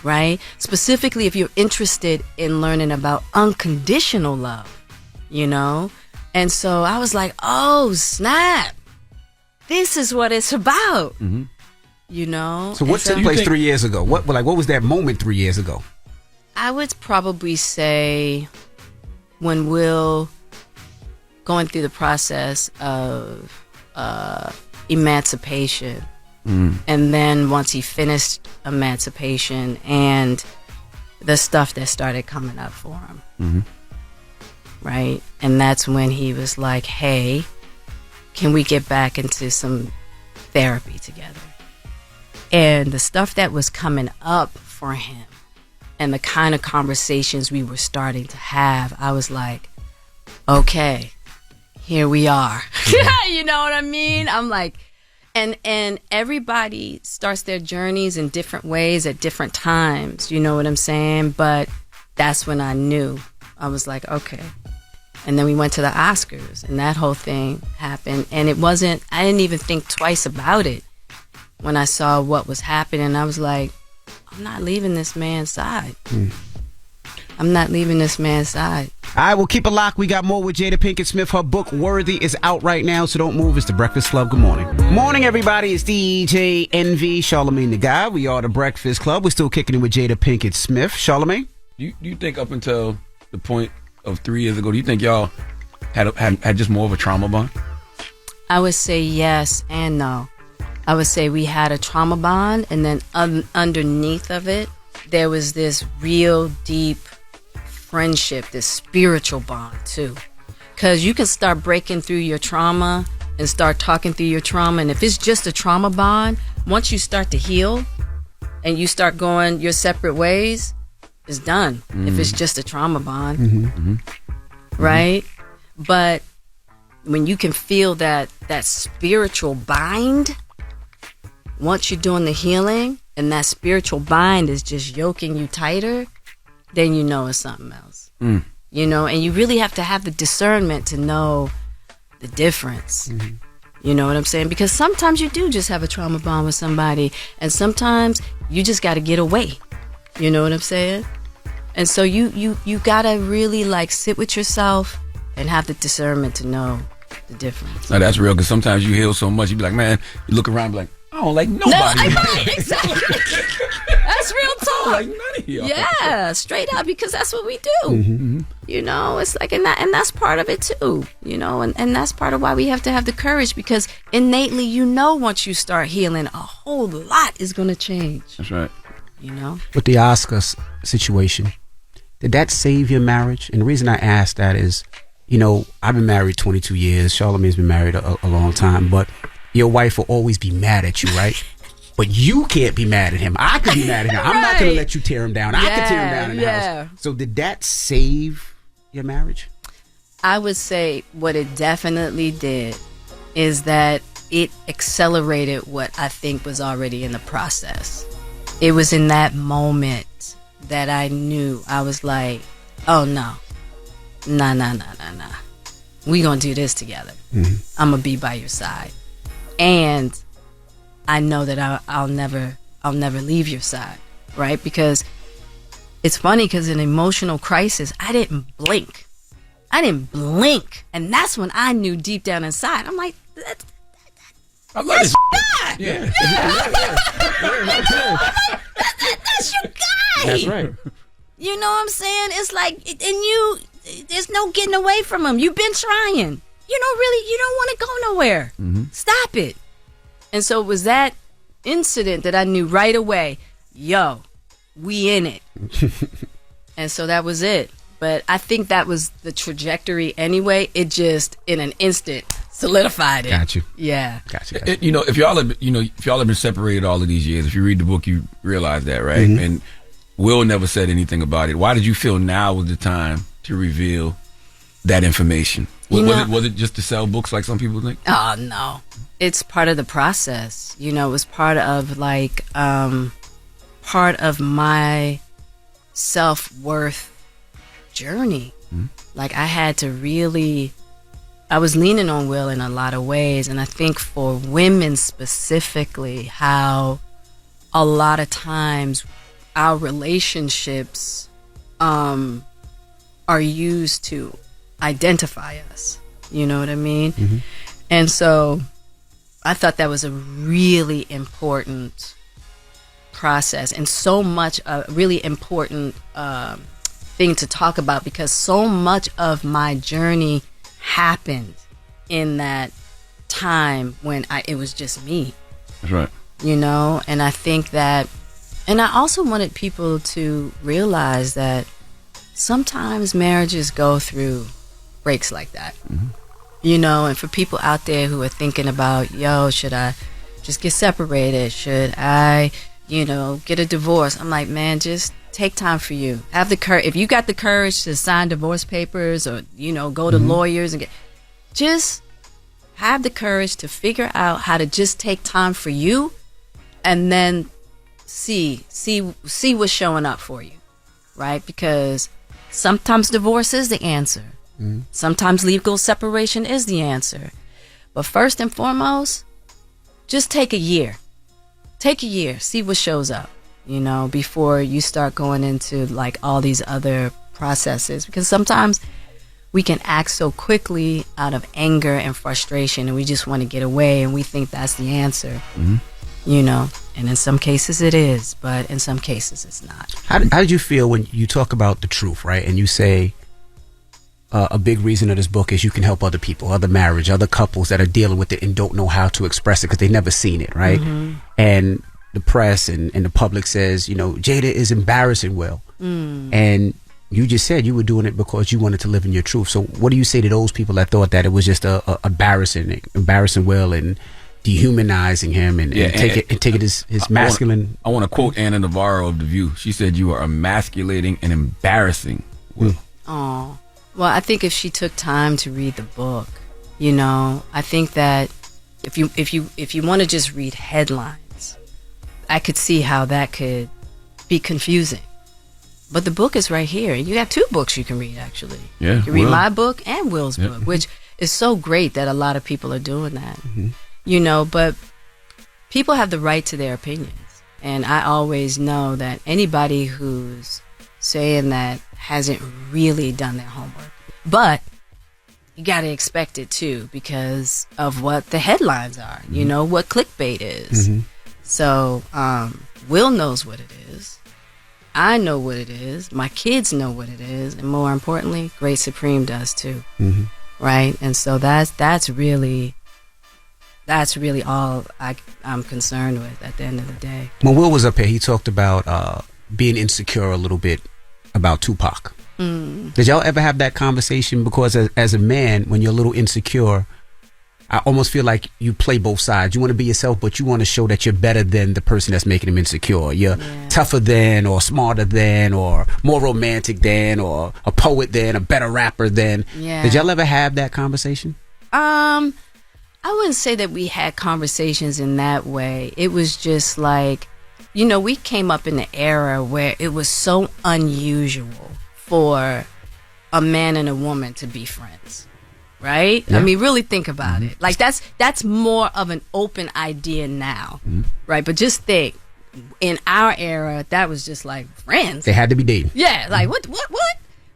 Right? Specifically, if you're interested in learning about unconditional love, you know? And so I was like, oh, snap. This is what it's about. You know? So what took place 3 years ago? What was that moment 3 years ago? I would probably say when Will going through the process of emancipation. And then once he finished emancipation and the stuff that started coming up for him. Right? And that's when he was like, hey, can we get back into some therapy together? And the stuff that was coming up for him and the kind of conversations we were starting to have, I was like, okay, here we are. You know what I mean? I'm like, and everybody starts their journeys in different ways at different times. You know what I'm saying? But that's when I knew. I was like, okay. And then we went to the Oscars and that whole thing happened. And I didn't even think twice about it when I saw what was happening. I was like, I'm not leaving this man's side. I'm not leaving this man's side. All right, we'll keep it locked. We got more with Jada Pinkett Smith. Her book, Worthy, is out right now, so don't move. It's The Breakfast Club. Good morning. Morning, everybody. It's DJ Envy, Charlamagne the Guy. We are The Breakfast Club. We're still kicking it with Jada Pinkett Smith. Charlamagne? Do you think up until the point of 3 years ago, do you think y'all had just more of a trauma bond? I would say yes and no. I would say we had a trauma bond, and then underneath of it, there was this real deep friendship, this spiritual bond too. Because you can start breaking through your trauma and start talking through your trauma, and if it's just a trauma bond, once you start to heal and you start going your separate ways, it's done. If it's just a trauma bond, right? But when you can feel that spiritual bind, once you're doing the healing and that spiritual bind is just yoking you tighter, then you know it's something else. You know, and you really have to have the discernment to know the difference. You know what I'm saying? Because sometimes you do just have a trauma bond with somebody, and sometimes you just got to get away. You know what I'm saying? And so you gotta really like sit with yourself and have the discernment to know the difference. Now that's real, because sometimes you heal so much, you be like, man, you look around and be like, I don't like nobody. Right, exactly. That's real talk. I don't like none of y'all. Yeah, straight up, because that's what we do. You know, it's like, and that's part of it too. You know, and that's part of why we have to have the courage, because innately, you know, once you start healing, a whole lot is going to change. That's right. You know, With the Oscar situation, did that save your marriage? And the reason I ask that is, you know, I've been married 22 years. Charlamagne's been married a long time, but your wife will always be mad at you, right? But you can't be mad at him. I could be mad at him. I'm not going to let you tear him down. I could tear him down in the house. So did that save your marriage? I would say what it definitely did is that it accelerated what I think was already in the process. It was in that moment that I knew. I was like, oh no. Nah. We gonna do this together. I'm gonna be by your side. And I know that I'll never leave your side, right? Because it's funny, because in emotional crisis, I didn't blink. And that's when I knew deep down inside, I'm like, that's your guy. Yeah. That's your guy. That's right. You know what I'm saying? It's like, and there's no getting away from him. You've been trying. You don't want to go nowhere. Mm-hmm. Stop it. And so it was that incident that I knew right away, yo, we in it. And so that was it. But I think that was the trajectory anyway. It just, in an instant, solidified it. Got you. Yeah. Gotcha. If y'all have been separated all of these years, if you read the book, you realize that, right? Mm-hmm. And Will never said anything about it. Why did you feel now was the time to reveal that information? Was it just to sell books like some people think? Oh, no. It's part of the process. It was part of part of my self-worth journey. Mm-hmm. Like, I had to really, I was leaning on Will in a lot of ways. And I think for women specifically, how a lot of times our relationships are used to identify us. You know what I mean? Mm-hmm. And so I thought that was a really important process, and so much a really important thing to talk about, because so much of my journey happened in that time when it was just me. That's right. And I think that, and I also wanted people to realize that sometimes marriages go through breaks like that. Mm-hmm. And for people out there who are thinking about, should I just get separated? Should I, get a divorce? I'm like, man, just take time for you. Have the courage. If you got the courage to sign divorce papers or, go to lawyers and just have the courage to figure out how to just take time for you, and then see what's showing up for you, right? Because sometimes divorce is the answer. Mm-hmm. Sometimes legal separation is the answer. But first and foremost, just take a year. See what shows up, before you start going into like all these other processes. Because sometimes we can act so quickly out of anger and frustration, and we just want to get away, and we think that's the answer. Mm-hmm. And in some cases it is, but in some cases it's not. How did you feel when you talk about the truth, right? And you say a big reason of this book is you can help other people, other marriage, other couples that are dealing with it and don't know how to express it because they've never seen it, right? Mm-hmm. And the press and the public says, Jada is embarrassing Will. And you just said you were doing it because you wanted to live in your truth. So what do you say to those people that thought that it was just a embarrassing Will and dehumanizing him and take it as masculine? I want to quote Anna Navarro of The View. She said you are emasculating and embarrassing Will. Oh, well, I think if she took time to read the book, I think that if you want to just read headlines, I could see how that could be confusing. But the book is right here. You have two books you can read, actually. Yeah, you can read my book and Will's book, which is so great that a lot of people are doing that. Mm-hmm. But people have the right to their opinions. And I always know that anybody who's saying that hasn't really done their homework. But you got to expect it too, because of what the headlines are, what clickbait is. Mm-hmm. So Will knows what it is. I know what it is. My kids know what it is. And more importantly, Great Supreme does too. Mm-hmm. Right? And so that's really all I'm concerned with at the end of the day. When Will was up here, he talked about being insecure a little bit about Tupac. Did y'all ever have that conversation? Because as a man, when you're a little insecure, I almost feel like you play both sides. You want to be yourself, but you want to show that you're better than the person that's making him insecure. You're tougher than, or smarter than, or more romantic than, or a poet than, a better rapper than. Yeah. Did y'all ever have that conversation? I wouldn't say that we had conversations in that way. It was just like, we came up in an era where it was so unusual for a man and a woman to be friends, right? Yeah. I mean, really think about it. Like that's more of an open idea now, right? But just think, in our era, that was just like friends. They had to be dating. Yeah, like what,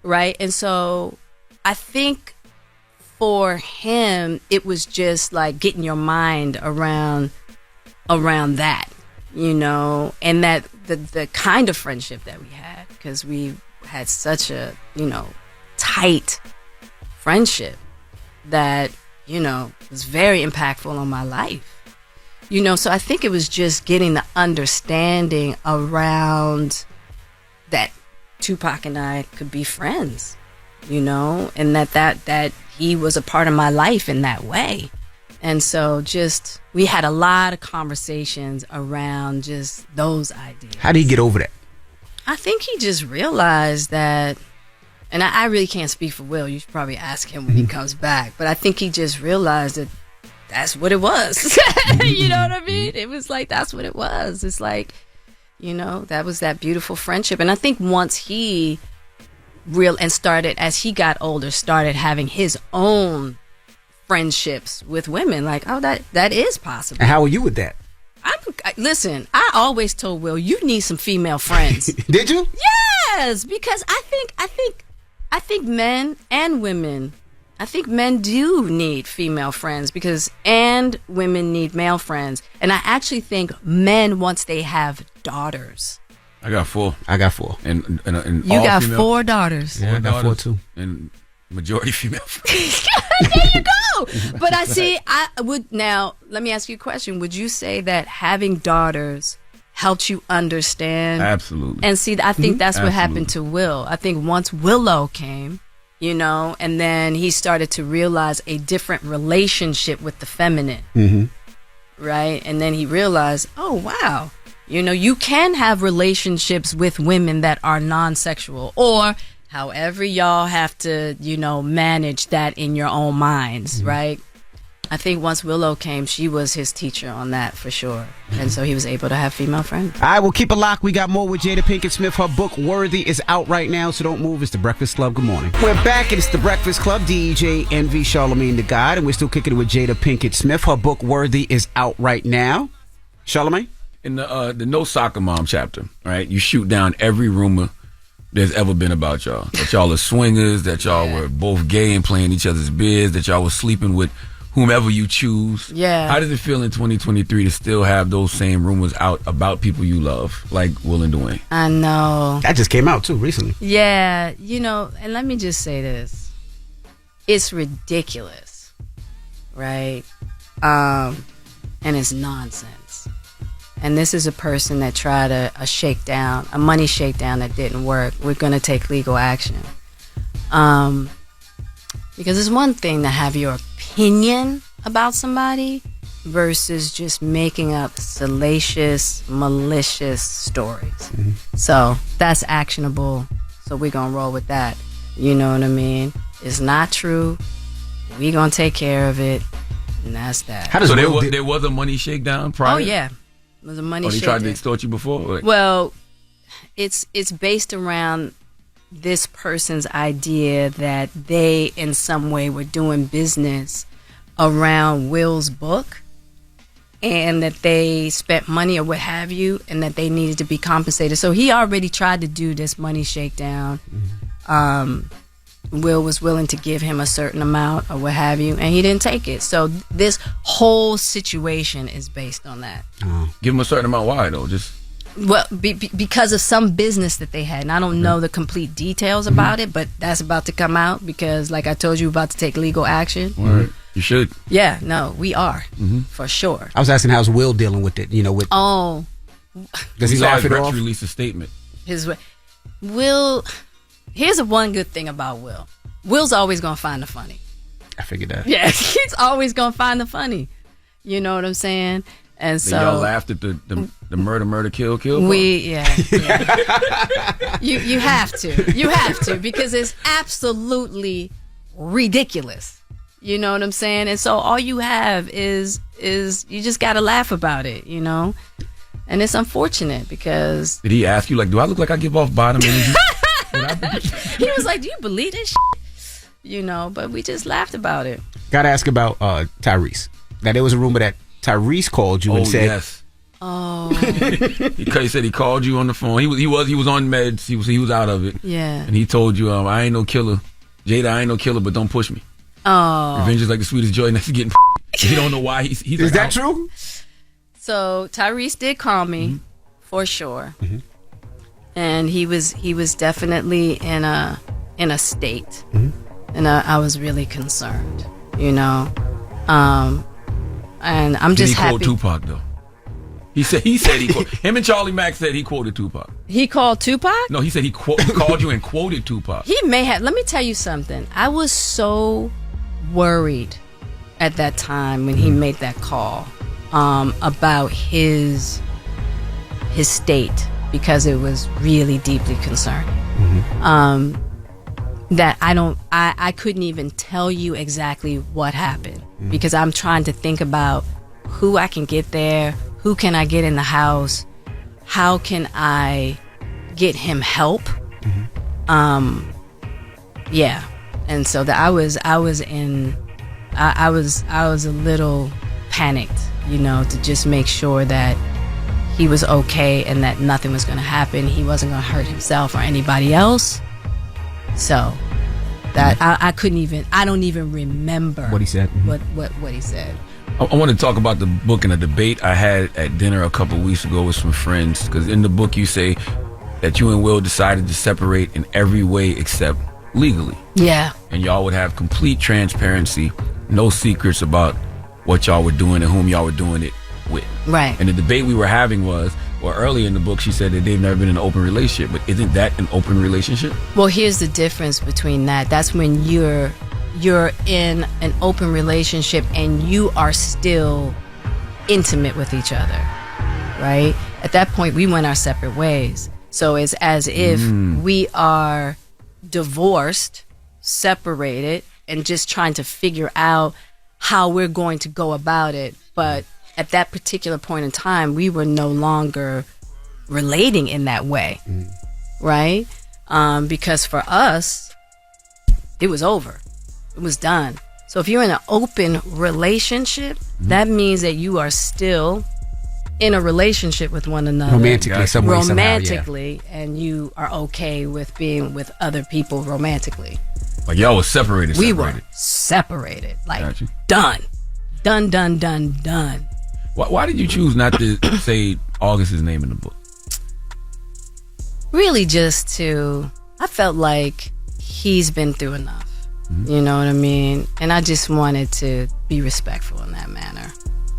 right? And so I think for him, it was just like getting your mind around that, you know, and that the kind of friendship that we had, because we had such a, you know, tight friendship that, you know, was very impactful on my life. You know, so I think it was just getting the understanding around that Tupac and I could be friends, you know, and that he was a part of my life in that way. And so just, we had a lot of conversations around just those ideas. How did he get over that? I think he just realized that, and I really can't speak for Will. You should probably ask him when he comes back. But I think he just realized that that's what it was. You know what I mean? It was like, that's what it was. It's like, you know, that was that beautiful friendship. And I think once he as he got older, started having his own friendships with women, like, oh, that is possible. And how were you with that? Listen, I always told Will, you need some female friends. Did you? Yes, because I think men and women, I think men do need female friends and women need male friends. And I actually think men, once they have daughters. I got 4. And you all got female, 4 daughters. Yeah, I got 4 too. And majority female friends. There you go. But I would, now, let me ask you a question. Would you say that having daughters helped you understand? Absolutely. And see, I think that's what Absolutely. happened to Will. I think once Willow came, you know, and then he started to realize a different relationship with the feminine, right? And then he realized, oh, wow, you know, you can have relationships with women that are non-sexual, or however y'all have to, you know, manage that in your own minds, right? I think once Willow came, she was his teacher on that for sure. And so he was able to have female friends. All right, we'll keep it locked. We got more with Jada Pinkett Smith. Her book, Worthy, is out right now, so don't move. It's The Breakfast Club. Good morning. We're back. It's The Breakfast Club. DJ Envy, Charlamagne the God, and we're still kicking it with Jada Pinkett Smith. Her book, Worthy, is out right now. Charlamagne? In the No Soccer Mom chapter, right, you shoot down every rumor there's ever been about y'all. That y'all are swingers, that y'all were both gay and playing each other's biz, that y'all were sleeping with whomever you choose. Yeah. How does it feel in 2023 to still have those same rumors out about people you love, like Will and Dwayne? I know. That just came out, too, recently. Yeah, you know, and let me just say this. It's ridiculous, right? And it's nonsense. And this is a person that tried a shakedown, a money shakedown that didn't work. We're going to take legal action. Because it's one thing to have your opinion about somebody versus just making up salacious, malicious stories. So that's actionable. So we're going to roll with that. You know what I mean? It's not true. We're going to take care of it. And that's that. How does there was a money shakedown prior? Oh, yeah. It was a money they shakedown. tried to extort you before? Like, well, it's based around this person's idea that they in some way were doing business around Will's book, and that they spent money or what have you, and that they needed to be compensated. So he already tried to do this money shakedown. Will was willing to give him a certain amount or what have you, and he didn't take it. So this whole situation is based on that. Give him a certain amount. Why though? Just well, because of some business that they had, and I don't know the complete details about it, but that's about to come out because, like I told you, about to take legal action. You should. Yeah, no, we are for sure. I was asking how's Will dealing with it, you know, with does he laugh it off? Release a statement. Will, here's one good thing about Will. Will's always gonna find the funny. I figured that. Yeah, he's always gonna find the funny. You know what I'm saying? And so y'all laughed at the murder kill part? Yeah. you have to because it's absolutely ridiculous. You know what I'm saying? And so all you have is you just gotta laugh about it, you know? And it's unfortunate because did he ask you, like, do I look like I give off bottom energy? He was like, do you believe this shit? but we just laughed about it. Gotta ask about Tyrese. Now, there was a rumor that Tyrese called you and said... yes. Oh. He said he called you on the phone. He was on meds. He was out of it. Yeah. And he told you, I ain't no killer. Jada, I ain't no killer, but don't push me. Oh. Revenge is like the sweetest joy, and that's getting you don't know why. He's Is that true? So Tyrese did call me, for sure. Mm-hmm. And he was definitely in a state. Mm-hmm. And I was really concerned, And I'm just happy. Did he quote Tupac, though? He said he quoted. Him and Charlie Mack said he quoted Tupac. He called Tupac? No, he said he called you and quoted Tupac. He may have. Let me tell you something. I was so worried at that time when he made that call about his state, because it was really deeply concerning. That I couldn't even tell you exactly what happened, because I'm trying to think about who I can get there, who can I get in the house, how can I get him help. Yeah. And so that I was a little panicked, to just make sure that he was okay and that nothing was going to happen. He wasn't going to hurt himself or anybody else. So that I don't even remember what he said. What he said. I want to talk about the book and a debate I had at dinner a couple weeks ago with some friends, because in the book you say that you and Will decided to separate in every way except legally. Yeah. And y'all would have complete transparency, no secrets about what y'all were doing and whom y'all were doing it with. Right. And the debate we were having was, early in the book she said that they've never been in an open relationship, but isn't that an open relationship? Well, here's the difference between that. That's when you're in an open relationship and you are still intimate with each other, right? At that point, we went our separate ways. So it's as if we are divorced, separated, and just trying to figure out how we're going to go about it. But at that particular point in time, we were no longer relating in that way, right? Because for us, it was over. It was done. So if you're in an open relationship, that means that you are still in a relationship with one another. Romantically, romantically, and you are okay with being with other people romantically. Like y'all was separated. We were separated. Like done. Done. Why did you choose not to say August's name in the book? Really I felt like he's been through enough. You know what I mean? And I just wanted to be respectful in that manner.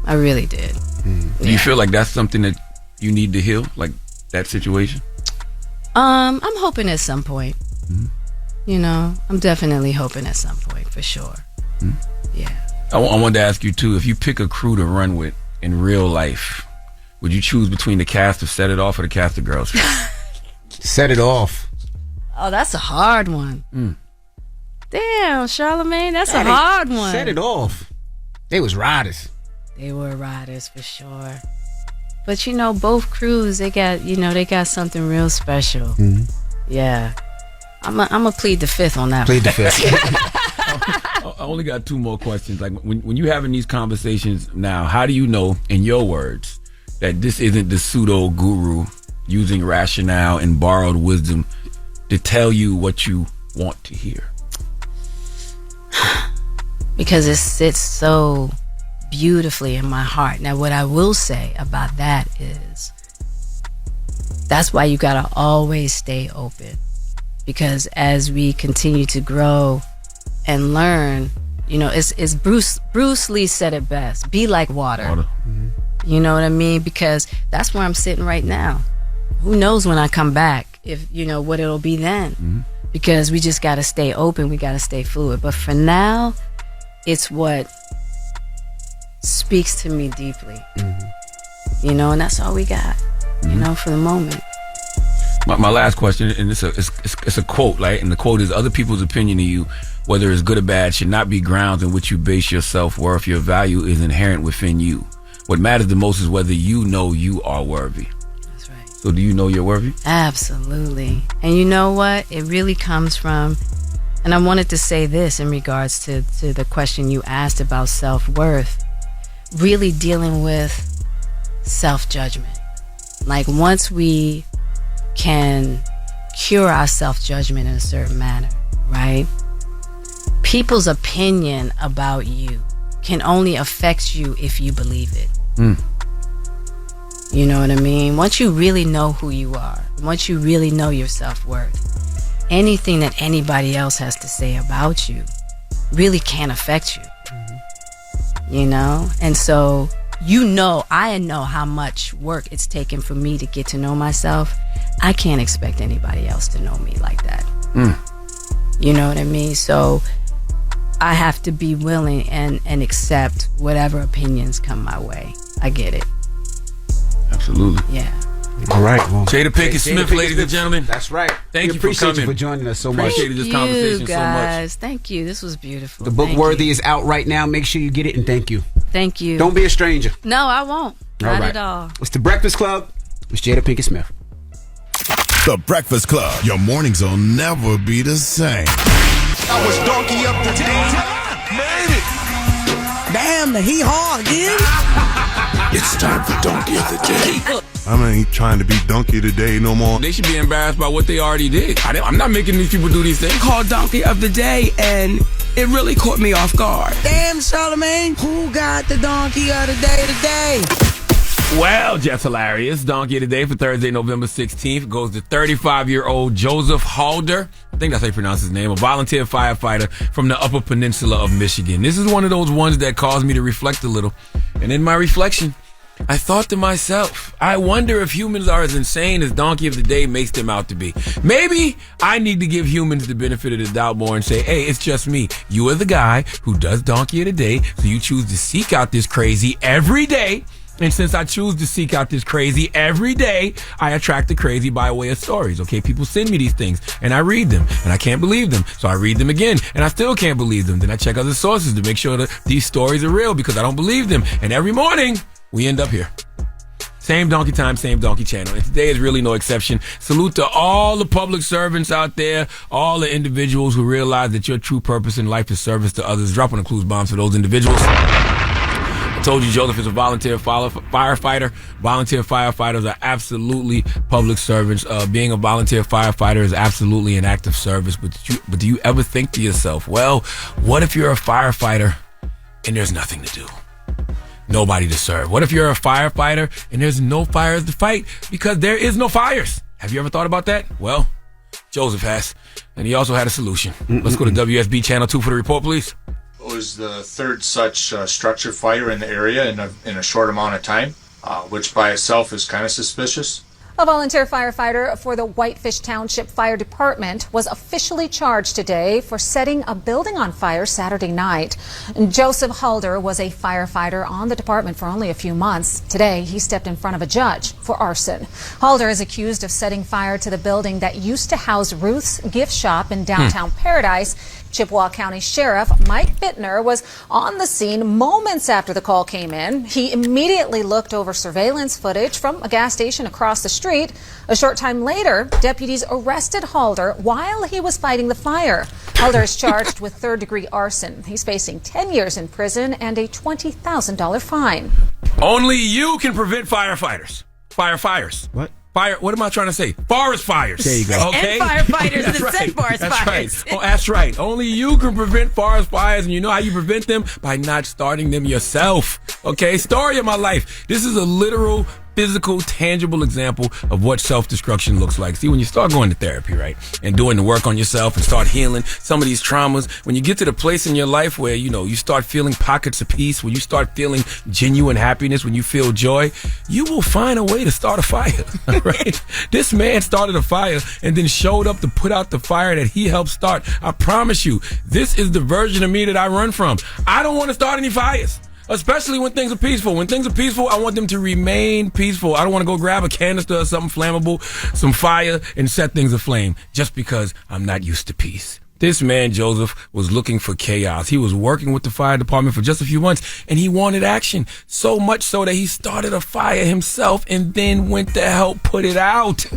I really did. Do you feel like that's something that you need to heal, like that situation? I'm hoping at some point. I'm definitely hoping at some point, for sure. Yeah. I wanted to ask you too, if you pick a crew to run with in real life, would you choose between the cast of Set It Off or the cast of Girls? Set It Off. Oh, that's a hard one. Damn, Charlamagne, that's a hard one. Set It Off. They was riders. They were riders for sure. But both crews, they got something real special. Yeah. I'm gonna plead the fifth on that. Plead the fifth. I only got two more questions. Like when you're having these conversations now, how do you know, in your words, that this isn't the pseudo guru using rationale and borrowed wisdom to tell you what you want to hear? Because it sits so beautifully in my heart. Now, what I will say about that is that's why you gotta always stay open. Because as we continue to grow and learn, it's Bruce Lee said it best. Be like water. You know what I mean? Because that's where I'm sitting right now. Who knows when I come back, if what it'll be then. Because we just gotta stay open, we gotta stay fluid. But for now, it's what speaks to me deeply. And that's all we got, for the moment. My last question, and it's a quote, right? And the quote is, other people's opinion of you, whether it's good or bad, should not be grounds in which you base your self-worth. Your value is inherent within you. What matters the most is whether you know you are worthy. That's right. So do you know you're worthy? Absolutely. And you know what? It really comes from And I wanted to say this in regards to the question you asked about self-worth. Really dealing with self-judgment. Like, once we can cure our self-judgment in a certain manner, right? People's opinion about you can only affect you if you believe it. You know what I mean? Once you really know who you are, once you really know your self-worth, anything that anybody else has to say about you really can't affect you. You know? And so, I know how much work it's taken for me to get to know myself. I can't expect anybody else to know me like that. You know what I mean? So I have to be willing and accept whatever opinions come my way. I get it. Absolutely. Yeah. All right. Well, Jada Pinkett Smith, ladies and gentlemen. That's right. Thank you for appreciate coming. you for joining us so much. Appreciated this conversation so much. Thank you. This was beautiful. The book Thank Worthy you. is out right now. Make sure you get it, and thank you. Thank you. Don't be a stranger. No, I won't. Not at all. It's the Breakfast Club. It's Jada Pinkett Smith. The Breakfast Club. Your mornings will never be the same. I was donkey up the day. Made it. Damn, the hee-haw again. It's time for Donkey of the Day. I ain't trying to be donkey today no more. They should be embarrassed by what they already did. I'm not making these people do these things. Called Donkey of the Day, and it really caught me off guard. Damn, Charlamagne, who got the Donkey of the Day today? Well, just hilarious. Donkey of the Day for Thursday, November 16th goes to 35-year-old Joseph Halder. I think that's how you pronounce his name. A volunteer firefighter from the Upper Peninsula of Michigan. This is one of those ones that caused me to reflect a little. And in my reflection, I thought to myself, I wonder if humans are as insane as Donkey of the Day makes them out to be. Maybe I need to give humans the benefit of the doubt more and say, hey, it's just me. You are the guy who does Donkey of the Day, so you choose to seek out this crazy every day. And since I choose to seek out this crazy every day, I attract the crazy by way of stories, okay? People send me these things, and I read them, and I can't believe them. So I read them again, and I still can't believe them. Then I check other sources to make sure that these stories are real because I don't believe them. And every morning, we end up here. Same donkey time, same donkey channel. And today is really no exception. Salute to all the public servants out there, all the individuals who realize that your true purpose in life is service to others. Dropping the clues bombs for those individuals. I told you Joseph is a volunteer firefighter. Volunteer firefighters are absolutely public servants. Being a volunteer firefighter is absolutely an act of service. But do you ever think to yourself, well, what if you're a firefighter and there's nothing to do? Nobody to serve. What if you're a firefighter and there's no fires to fight because there is no fires? Have you ever thought about that? Well, Joseph has, and he also had a solution. Let's go to WSB Channel 2 for the report, please. It was the third such structure fire in the area in a short amount of time, which by itself is kind of suspicious. A volunteer firefighter for the Whitefish Township Fire Department was officially charged today for setting a building on fire Saturday night. And Joseph Halder was a firefighter on the department for only a few months. Today, he stepped in front of a judge for arson. Halder is accused of setting fire to the building that used to house Ruth's gift shop in downtown Paradise. Chippewa County Sheriff Mike Bittner was on the scene moments after the call came in. He immediately looked over surveillance footage from a gas station across the street. A short time later, deputies arrested Halder while he was fighting the fire. Halder is charged with third-degree arson. He's facing 10 years in prison and a $20,000 fine. Only you can prevent firefighters. Firefires. What? What am I trying to say? Forest fires. There you go. Okay? And firefighters that right. set forest That's fires. Right. Oh, that's right. Only you can prevent forest fires, and you know how you prevent them? By not starting them yourself. Okay? Story of my life. This is a literal, physical, tangible example of what self-destruction looks like. See, when you start going to therapy, right, and doing the work on yourself and start healing some of these traumas, when you get to the place in your life where, you know, you start feeling pockets of peace, when you start feeling genuine happiness, when you feel joy, you will find a way to start a fire, right? This man started a fire and then showed up to put out the fire that he helped start. I promise you, this is the version of me that I run from. I don't want to start any fires. Especially when things are peaceful. When things are peaceful, I want them to remain peaceful. I don't want to go grab a canister or something flammable, some fire, and set things aflame just because I'm not used to peace. This man, Joseph, was looking for chaos. He was working with the fire department for just a few months, and he wanted action. So much so that he started a fire himself and then went to help put it out.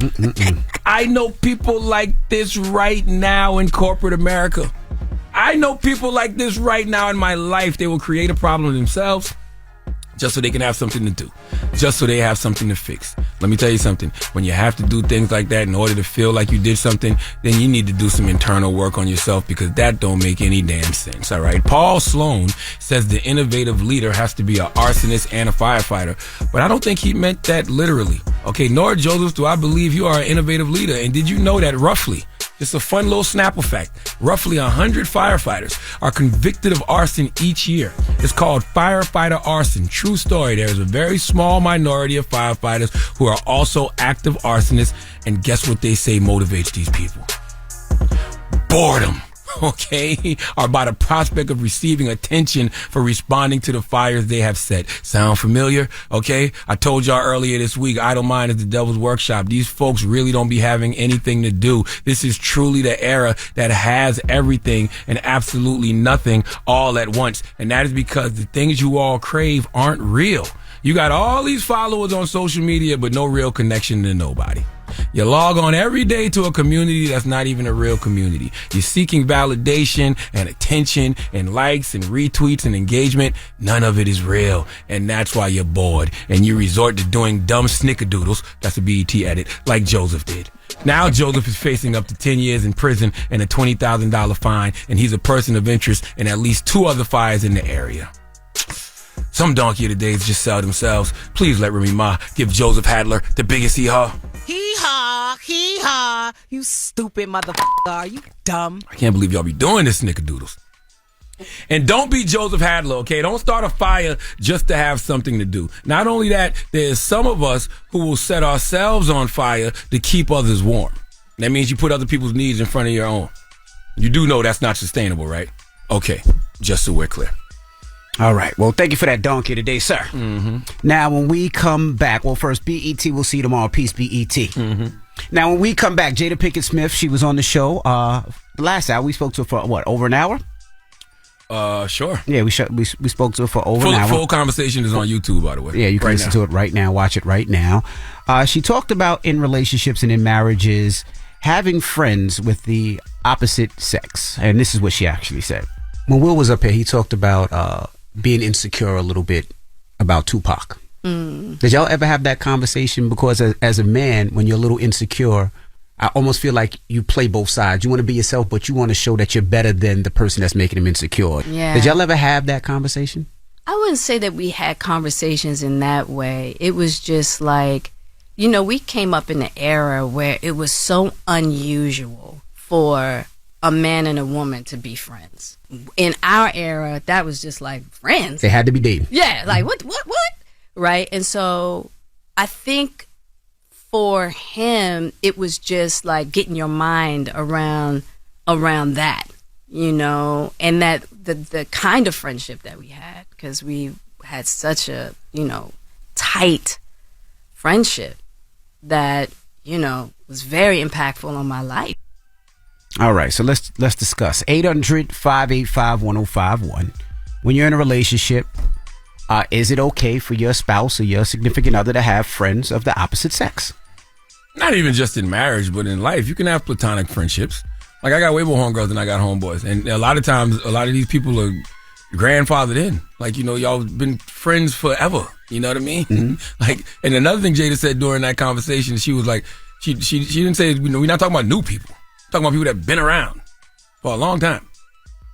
I know people like this right now in corporate America. I know people like this right now in my life. They will create a problem themselves just so they can have something to do, just so they have something to fix. Let me tell you something. When you have to do things like that in order to feel like you did something, then you need to do some internal work on yourself, because that don't make any damn sense, all right? Paul Sloan says the innovative leader has to be an arsonist and a firefighter, but I don't think he meant that literally. Okay, nor, Joseph, do I believe you are an innovative leader. And did you know that roughly, just a fun little Snapple fact, roughly 100 firefighters are convicted of arson each year. It's called firefighter arson. True story. There's a very small minority of firefighters who are also active arsonists. And guess what they say motivates these people? Boredom. Okay, or by the prospect of receiving attention for responding to the fires they have set. Sound familiar? Okay, I told y'all earlier this week, idle mind is the devil's workshop. These folks really don't be having anything to do. This is truly the era that has everything and absolutely nothing all at once. And that is because the things you all crave aren't real. You got all these followers on social media, but no real connection to nobody. You log on every day to a community that's not even a real community. You're seeking validation and attention and likes and retweets and engagement. None of it is real. And that's why you're bored. And you resort to doing dumb snickerdoodles, that's a BET edit, like Joseph did. Now Joseph is facing up to 10 years in prison and a $20,000 fine. And he's a person of interest in at least 2 other fires in the area. Some donkey of the days just sell themselves. Please let Remy Ma give Joseph Hadler the biggest hee-haw. Hee-haw, hee-haw. You stupid motherfucker. Are you dumb? I can't believe y'all be doing this, snickerdoodles. And don't be Joseph Hadler, okay? Don't start a fire just to have something to do. Not only that, there's some of us who will set ourselves on fire to keep others warm. That means you put other people's needs in front of your own. You do know that's not sustainable, right? Okay, just so we're clear. All right. Well, thank you for that donkey today, sir. Mm-hmm. Now, when we come back, well, first, BET, we'll see you tomorrow. Peace, BET. Mm-hmm. Now, when we come back, Jada Pinkett Smith, she was on the show last hour. We spoke to her for, what, over an hour? Sure. Yeah, we spoke to her for over an hour. Full conversation is on YouTube, by the way. Yeah, you can listen to it right now. Watch it right now. She talked about in relationships and in marriages having friends with the opposite sex. And this is what she actually said. When Will was up here, he talked about being insecure a little bit about Tupac. Did y'all ever have that conversation? Because as a man, when you're a little insecure, I almost feel like you play both sides. You want to be yourself, but you want to show that you're better than the person that's making him insecure. Yeah. Did y'all ever have that conversation? I wouldn't say that we had conversations in that way. It was just like, you know, we came up in an era where it was so unusual for a man and a woman to be friends. In our era, that was just like friends. They had to be dating. Yeah, like what? Right? And so I think for him, it was just like getting your mind around that, you know, and that the kind of friendship that we had, because we had such a, you know, tight friendship that, you know, was very impactful on my life. All right, so let's discuss 800-585-1051. When you're in a relationship, is it okay for your spouse or your significant other to have friends of the opposite sex? Not even just in marriage, but in life, you can have platonic friendships. Like I got way more homegirls than I got homeboys, and a lot of times, a lot of these people are grandfathered in. Like, you know, y'all been friends forever. You know what I mean? Mm-hmm. Like, and another thing Jada said during that conversation, she was like, she didn't say, you know, we're not talking about new people. Talking about people that have been around for a long time.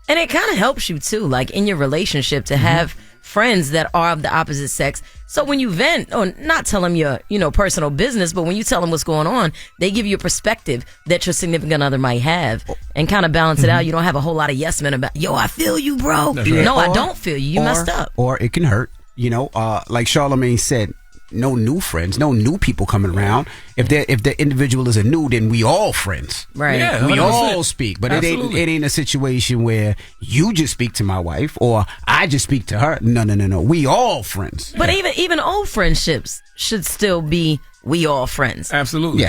And it kind of helps you too, like in your relationship, to have friends that are of the opposite sex. So when you vent, or not tell them your, you know, personal business, but when you tell them what's going on, they give you a perspective that your significant other might have and kind of balance it out. You don't have a whole lot of yes men about, yo, I feel you, bro. Right. No, I don't feel you. You messed up. Or it can hurt, you know, like Charlamagne said, no new friends, no new people coming around. If the individual is a new, then we all friends. Right. Yeah, we all speak. But it ain't a situation where you just speak to my wife or I just speak to her. No. We all friends. But even old friendships should still be we all friends. Absolutely.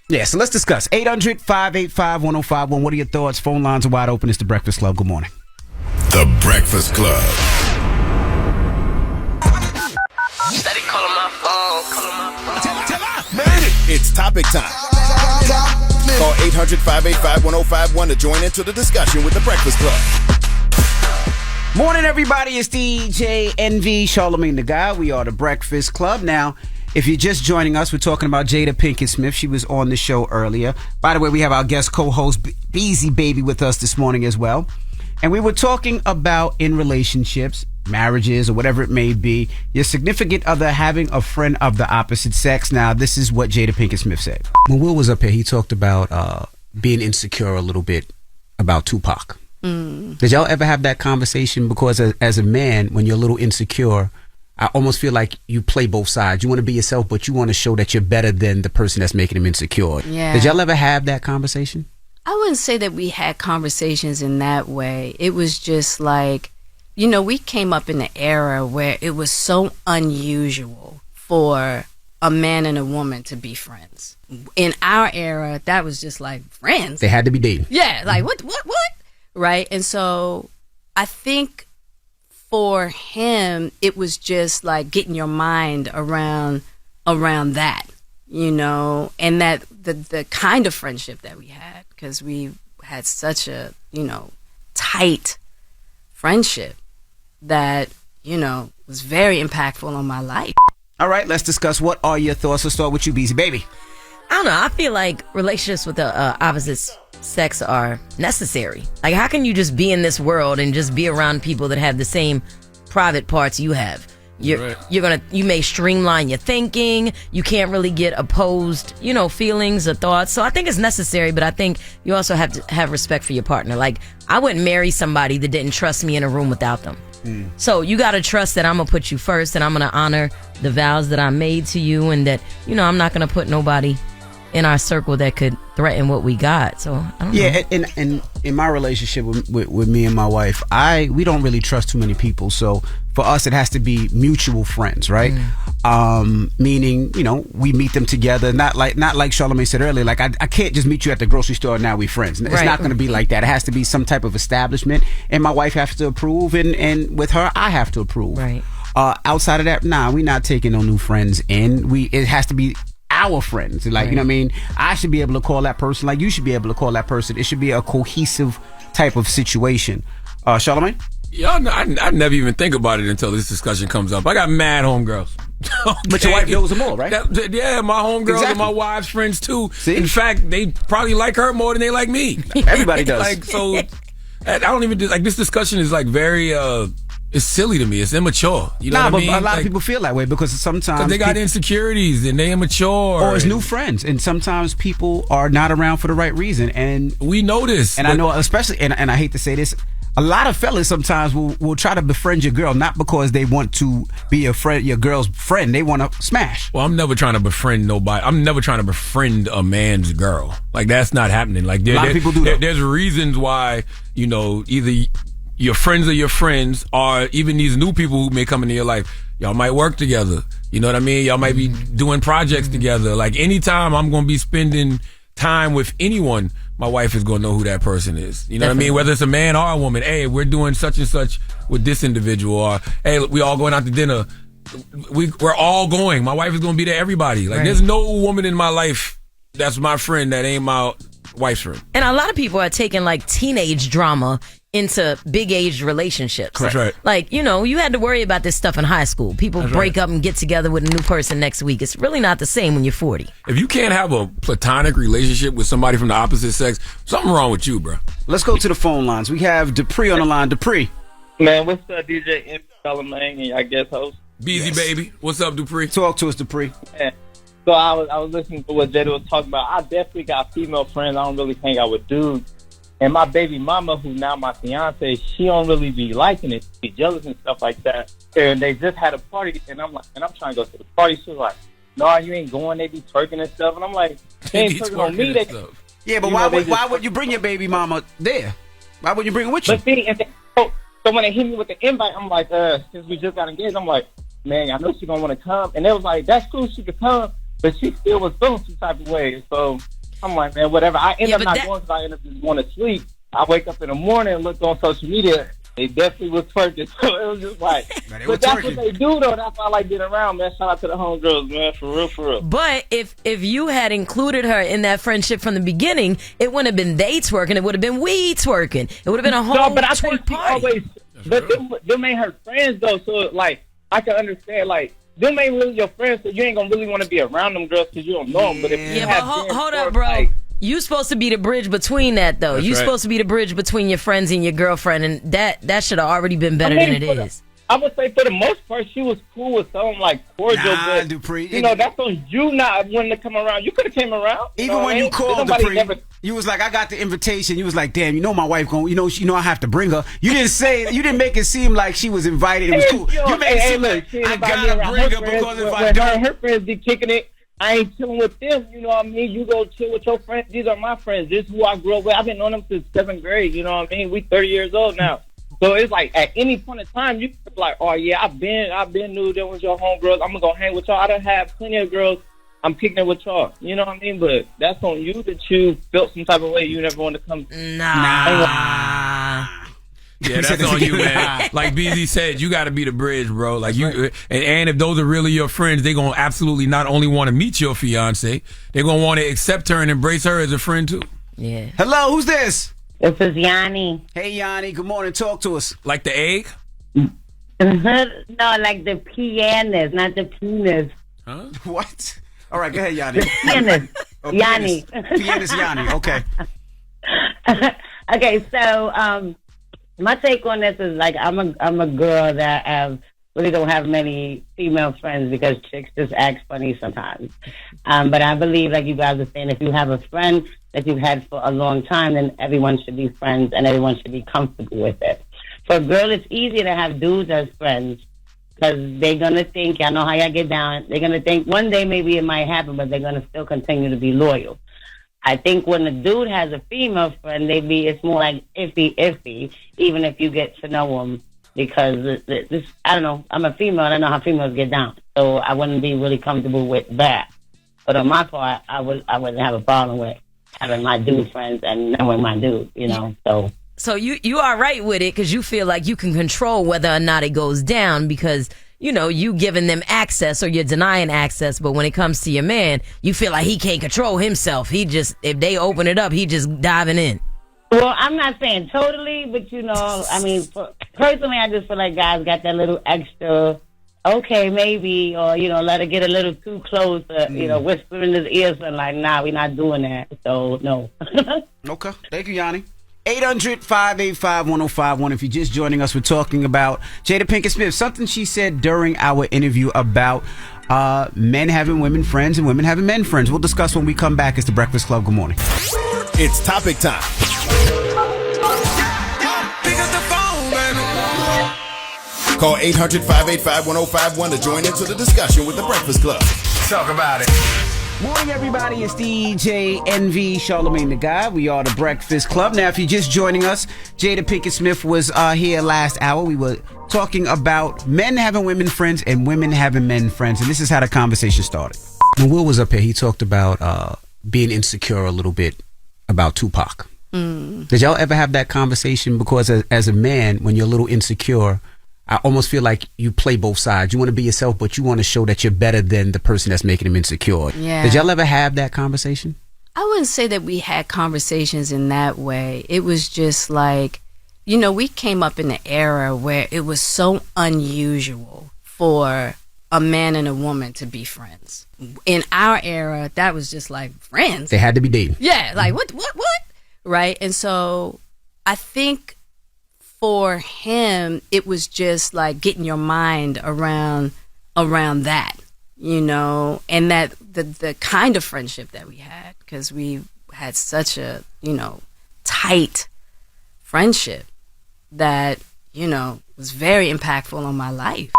Yeah, so let's discuss. 800-585-1051. What are your thoughts? Phone lines are wide open. It's The Breakfast Club. Good morning. The Breakfast Club. Steady calling my phone. It's topic time. 1-800-585-1051 to join into the discussion with The Breakfast Club. Morning, everybody. It's DJ NV, Charlamagne the Guy. We are The Breakfast Club. Now, if you're just joining us, we're talking about Jada Pinkett Smith. She was on the show earlier. By the way, we have our guest co-host, Beasy Baby, with us this morning as well. And we were talking about in relationships, marriages, or whatever it may be, your significant other having a friend of the opposite sex. Now, this is what Jada Pinkett Smith said. When Will was up here, he talked about being insecure a little bit about Tupac. Did y'all ever have that conversation? Because as a man, when you're a little insecure, I almost feel like you play both sides. You want to be yourself, but you want to show that you're better than the person that's making him insecure. Yeah. Did y'all ever have that conversation? I wouldn't say that we had conversations in that way. It was just like, you know, we came up in an era where it was so unusual for a man and a woman to be friends. In our era, that was just like friends. They had to be dating. Yeah, like what? Right? And so I think for him, it was just like getting your mind around that, you know, and that the kind of friendship that we had, because we had such a, you know, tight friendship that, you know, was very impactful on my life. All right, let's discuss. What are your thoughts? Let's start with you, Beasy Baby. I don't know. I feel like relationships with the opposite sex are necessary. Like, how can you just be in this world and just be around people that have the same private parts you have? You may streamline your thinking. You can't really get opposed, you know, feelings or thoughts. So I think it's necessary, but I think you also have to have respect for your partner. Like, I wouldn't marry somebody that didn't trust me in a room without them. So you got to trust that I'm going to put you first and I'm going to honor the vows that I made to you, and that, you know, I'm not going to put nobody in our circle that could threaten what we got. So I don't know. Yeah, and in my relationship with me and my wife, we don't really trust too many people. So for us, it has to be mutual friends, right? Meaning, you know, we meet them together. Not like Charlamagne said earlier. Like I can't just meet you at the grocery store and now we friends. It's not going to be like that. It has to be some type of establishment, and my wife has to approve, and with her, I have to approve. Right. Outside of that, we're not taking no new friends in. It has to be our friends. Like, you know what I mean? I should be able to call that person like you should be able to call that person. It should be a cohesive type of situation. Charlamagne? Y'all know, I never even think about it until this discussion comes up. I got mad homegirls. Okay. But your wife knows them all, right? Yeah, my homegirls and my wife's friends too. See? In fact, they probably like her more than they like me. Everybody does. Like, so I don't even like this discussion is like very it's silly to me. It's immature. You know what I mean? But a lot of people feel that way because sometimes they got insecurities and they immature. Or it's new friends. And sometimes people are not around for the right reason. And we know this. And I know, especially, and I hate to say this, a lot of fellas sometimes will try to befriend your girl, not because they want to be your girl's friend. They want to smash. Well, I'm never trying to befriend nobody. I'm never trying to befriend a man's girl. Like, that's not happening. Like, a lot of people do that. There's reasons why, you know, either your friends are your friends, or even these new people who may come into your life, y'all might work together. You know what I mean? Y'all might be doing projects together. Like, anytime I'm going to be spending time with anyone, my wife is going to know who that person is. You know what I mean? Whether it's a man or a woman. Hey, we're doing such and such with this individual. Or, hey, we all going out to dinner. We're all going. My wife is going to be there, everybody. Like, there's no woman in my life that's my friend that ain't my wife's friend. And a lot of people are taking, like, teenage drama into big age relationships. That's right. Like, you know, you had to worry about this stuff in high school. People break up and get together with a new person next week. It's really not the same when you're 40. If you can't have a platonic relationship with somebody from the opposite sex, something wrong with you, bro. Let's go to the phone lines. We have Dupree on the line. Dupree. Man, what's up, DJ M. Charlamagne and y'all guest host? Beasy Baby. What's up, Dupree? Talk to us, Dupree. Man. So I was listening to what Jada was talking about. I definitely got female friends. I don't really hang out with dudes. And my baby mama, who's now my fiance, she don't really be liking it. She be jealous and stuff like that. And they just had a party, and I'm trying to go to the party. She was like, "No, you ain't going. They be twerking and stuff." And I'm like, "They ain't twerking on me." Yeah, but why would you bring your baby mama there? Why would you bring her with you? But see, so when they hit me with the invite, I'm like, since we just got engaged, I'm like, man, I know she gonna want to come. And they was like, that's cool, she could come, but she still was feeling some type of way. So I'm like, man, whatever. I end up not going because I end up just going to sleep. I wake up in the morning and look on social media. They definitely was twerking. So it was just like, but that's what they do though. That's why I like getting around, man. Shout out to the homegirls, man. For real, for real. But if you had included her in that friendship from the beginning, it wouldn't have been they twerking. It would have been we twerking. It would have been a whole but I think twerk party. But them ain't her friends though. So like, I can understand like. Them ain't really your friends, so you ain't gonna really want to be around them girls because you don't know them. But if you have hold up, bro. Like, you supposed to be the bridge between that, though. You supposed to be the bridge between your friends and your girlfriend, and that should have already been better than it is. I would say for the most part, she was cool with something like cordial, but Dupree, you know that's on you not wanting to come around. You could have came around. Even when you called Dupree, you was like, I got the invitation. You was like, damn, you know my wife going, you know I have to bring her. You didn't make it seem like she was invited. It was cool. You made it seem like I gotta bring her because if I don't, her friends be kicking it. I ain't chilling with them, you know what I mean? You go chill with your friends. These are my friends. This is who I grew up with. I've been knowing them since 7th grade, you know what I mean? We 30 years old now. So it's like at any point in time, you feel like, oh yeah, I've been knew them was your homegirls. I'm gonna go hang with y'all. I done have plenty of girls. I'm kicking it with y'all. You know what I mean? But that's on you that you felt some type of way you never want to come. Nah. Yeah, that's on you, man. Like Beasy said, you got to be the bridge, bro. Like you, and if those are really your friends, they gonna absolutely not only want to meet your fiance, they gonna want to accept her and embrace her as a friend too. Yeah. Hello, who's this? This is Yanni. Hey, Yanni. Good morning. Talk to us. Like the egg? No, like the pianist, not the penis. Huh? What? All right, go ahead, Yanni. Pianist. Yanni. Pianist Yanni. Okay. Okay, so my take on this is like I'm a girl that really don't have many female friends because chicks just act funny sometimes. But I believe, like you guys are saying, if you have a friend that you've had for a long time, then everyone should be friends and everyone should be comfortable with it. For a girl, it's easier to have dudes as friends because they're going to think, y'all know how y'all get down, they're going to think one day maybe it might happen, but they're going to still continue to be loyal. I think when a dude has a female friend, it's more like iffy, even if you get to know them. Because I don't know, I'm a female, and I know how females get down. So I wouldn't be really comfortable with that. But on my part, I wouldn't have a problem with having my dude friends and knowing my dude, you know. So you are right with it because you feel like you can control whether or not it goes down because, you know, you giving them access or you're denying access. But when it comes to your man, you feel like he can't control himself. If they open it up, he just diving in. Well, I'm not saying totally, but, you know, I mean, personally, I just feel like guys got that little extra, okay, maybe, or, you know, let her get a little too close, you know, whisper in his ear, something like, nah, we're not doing that. So, no. Okay. Thank you, Yanni. 800-585-1051. If you're just joining us, we're talking about Jada Pinkett Smith, something she said during our interview about men having women friends and women having men friends. We'll discuss when we come back. It's The Breakfast Club. Good morning. It's topic time. Call 800-585-1051 to join into the discussion with The Breakfast Club. Talk about it. Morning, everybody. It's DJ NV, Charlamagne the Guy. We are The Breakfast Club. Now, if you're just joining us, Jada Pinkett Smith was here last hour. We were talking about men having women friends and women having men friends. And this is how the conversation started. When Will was up here, he talked about being insecure a little bit about Tupac. Did y'all ever have that conversation? Because as a man, when you're a little insecure, I almost feel like you play both sides. You want to be yourself, but you want to show that you're better than the person that's making them insecure. Yeah. Did y'all ever have that conversation? I wouldn't say that we had conversations in that way. It was just like, you know, we came up in an era where it was so unusual for a man and a woman to be friends. In our era, that was just like friends. They had to be dating. Yeah, like what? Right? And so I think for him, it was just like getting your mind around that, you know, and that the kind of friendship that we had, because we had such a, you know, tight friendship that, you know, was very impactful on my life.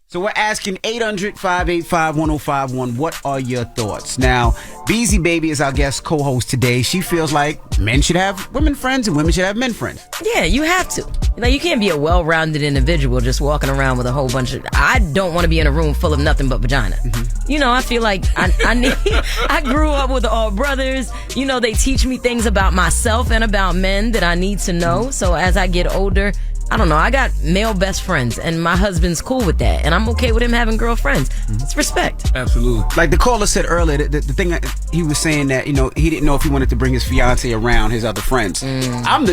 So we're asking 800-585-1051, what are your thoughts? Now, Beasy Baby is our guest co-host today. She feels like men should have women friends and women should have men friends. Yeah, you have to. Like, you can't be a well-rounded individual just walking around with a whole bunch of... I don't want to be in a room full of nothing but vagina. Mm-hmm. You know, I feel like I grew up with all brothers. You know, they teach me things about myself and about men that I need to know. So as I get older, I don't know. I got male best friends, and my husband's cool with that, and I'm okay with him having girlfriends. It's respect. Absolutely. Like the caller said earlier, the thing that he was saying that, you know, he didn't know if he wanted to bring his fiance around his other friends. I'm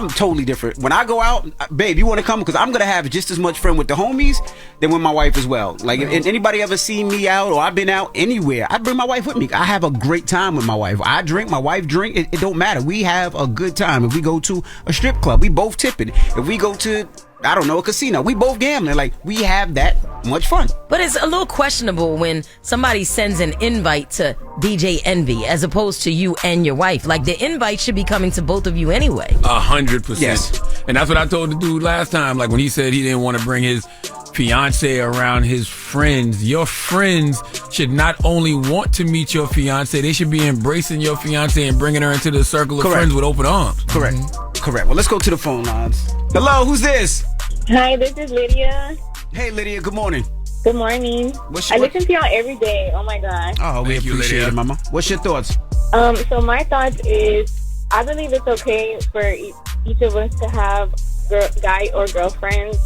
totally different. When I go out, babe, you want to come? Because I'm going to have just as much fun with the homies than with my wife as well. Like, if anybody ever seen me out or I've been out anywhere, I bring my wife with me. I have a great time with my wife. I drink, my wife drink. It don't matter. We have a good time. If we go to a strip club, we both tip it. If we go to, I don't know, a casino, we both gambling. Like, we have that much fun. But it's a little questionable when somebody sends an invite to DJ Envy as opposed to you and your wife. Like, the invite should be coming to both of you anyway. 100%. Yes. And that's what I told the dude last time. Like, when he said he didn't want to bring his fiance around his friends. Your friends should not only want to meet your fiance, they should be embracing your fiance and bringing her into the circle of friends with open arms. Correct. Well, let's go to the phone lines. Hello, who's this? Hi, this is Lydia. Hey, Lydia, good morning. Good morning. I listen to y'all every day. Oh, my God. Oh, we appreciate it, Mama. What's your thoughts? So my thoughts is, I believe it's okay for each of us to have guy or girlfriends,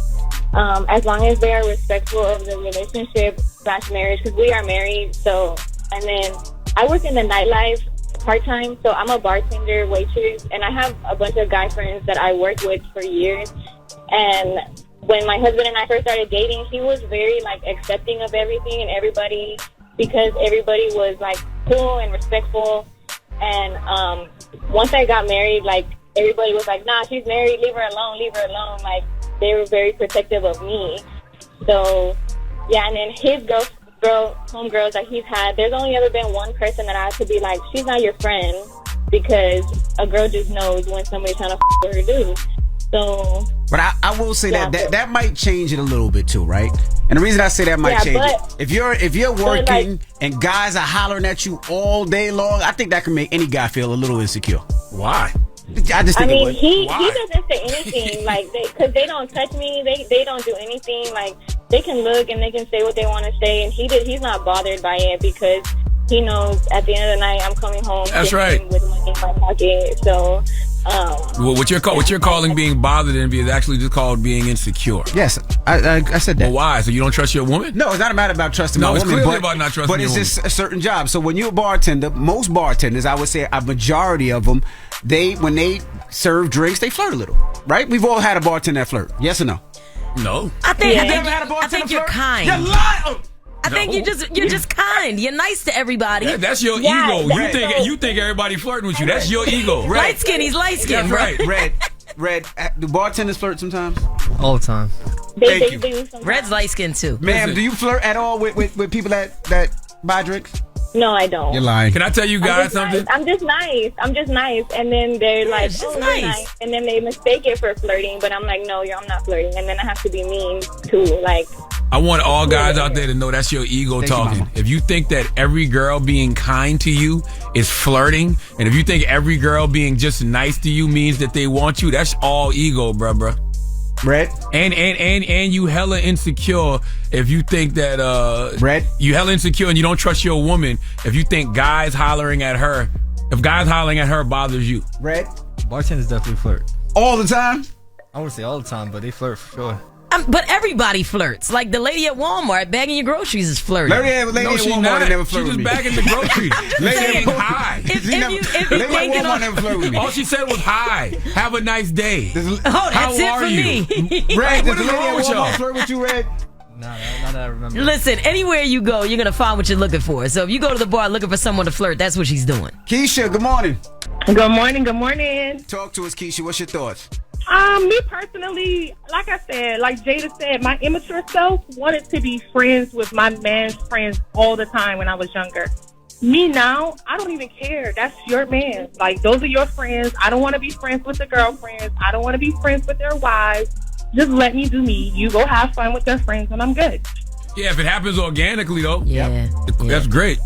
as long as they are respectful of the relationship / marriage, because we are married. So, and then I work in the nightlife part-time, so I'm a bartender, waitress, and I have a bunch of guy friends that I work with for years. And when my husband and I first started dating, he was very, like, accepting of everything and everybody, because everybody was, like, cool and respectful. And once I got married, like, everybody was like, nah, she's married, leave her alone. Like, they were very protective of me. So, yeah, and then his homegirls that he's had, there's only ever been one person that I could be like, she's not your friend, because a girl just knows when somebody's trying to with her dude. So, but I will say that might change it a little bit too, right? And the reason I say that might change it, if you're working and guys are hollering at you all day long, I think that can make any guy feel a little insecure. Why? I just think he doesn't say anything, like, because they don't touch me, they don't do anything. Like, they can look and they can say what they want to say, and he's not bothered by it, because he knows at the end of the night I'm coming home. That's right. With money in my pocket. So, well, what you're calling being bothered and is actually just called being insecure. Yes, I said that. Well, why? So you don't trust your woman? No, it's not a matter about trusting my woman. No, it's clearly about not trusting your woman. But it's just a certain job. So when you're a bartender, most bartenders, I would say a majority of them, when they serve drinks, they flirt a little, right? We've all had a bartender that flirt. Yes or no? No. I think you're kind. You're lying. I think you're just kind. You're nice to everybody. That's your ego. You think everybody flirting with you. That's your ego. Light skin, he's light skin, right. Red, do bartenders flirt sometimes? All the time. They do sometimes. Red's light skin too. Ma'am, do you flirt at all with people that buy drinks? No, I don't. You're lying. Can I tell you guys something? I'm just nice. And then they're like, she's nice. And then they mistake it for flirting. But I'm like, no, I'm not flirting. And then I have to be mean too. Like, I want all guys out there to know that's your ego talking. If you think that every girl being kind to you is flirting, and if you think every girl being just nice to you means that they want you, that's all ego, bruh. Red? And you hella insecure if you think that Red? You hella insecure and you don't trust your woman if you think guys hollering at her bothers you. Red? Bartenders definitely flirt. All the time? I wouldn't say all the time, but they flirt for sure. But everybody flirts. Like the lady at Walmart bagging your groceries is flirting. Lady at Walmart never flirt with me. She's just bagging the groceries. Lady hi. Lady at Walmart never flirt with me. All she said was hi. Have a nice day. How are you? Red, does the lady at Walmart flirt with you, Red? No, not that I remember. Listen, anywhere you go, you're going to find what you're looking for. So if you go to the bar looking for someone to flirt, that's what she's doing. Keisha, good morning. Good morning. Talk to us, Keisha. What's your thoughts? Me personally, like I said, like Jada said, my immature self wanted to be friends with my man's friends all the time when I was younger. Me now, I don't even care. That's your man. Like, those are your friends. I don't want to be friends with the girlfriends. I don't want to be friends with their wives. Just let me do me. You go have fun with your friends and I'm good. Yeah, if it happens organically, though. Yeah. That's great.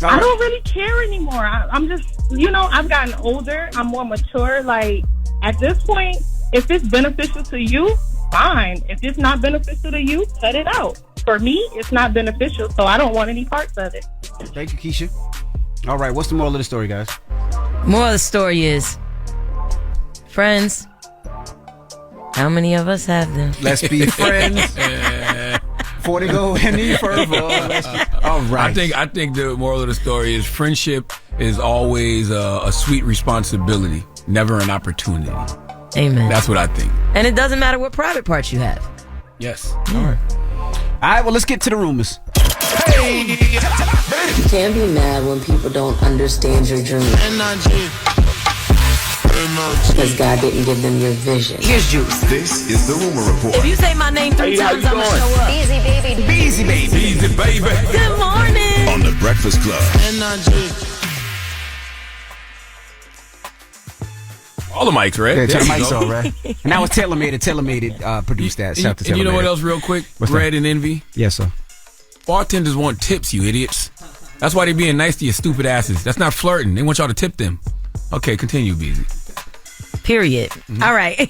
Yeah. I don't really care anymore. I'm just, I've gotten older. I'm more mature. Like, at this point, if it's beneficial to you, fine. If it's not beneficial to you, cut it out. For me, it's not beneficial, so I don't want any parts of it. Thank you, Keisha. All right, what's the moral of the story, guys? Moral of the story is, friends, How many of us have them? Let's be friends. Before they go any further. All right. I think the moral of the story is friendship is always a sweet responsibility, never an opportunity. Amen. That's what I think. And it doesn't matter what private parts you have. Yes. All right. All right, well, let's get to the rumors. You can't be mad when people don't understand your dream. Because God didn't give them your vision. Here's Juice. This is the Rumor Report. If you say my name 3 times, I'm going to show up. Beasy, baby. Beasy, baby. Beasy, baby. Good morning. On the Breakfast Club. All the mics, right? Yeah, There the you mics go. all right. And that was Tailor-Made produced that. Shout out to And you know Tailor-Made. what else real quick? What's Red that? and Envy. Yes, sir. Bartenders want tips, you idiots. That's why they being nice to your stupid asses. That's not flirting. They want y'all to tip them. Okay, continue, Beasy. Period. All right.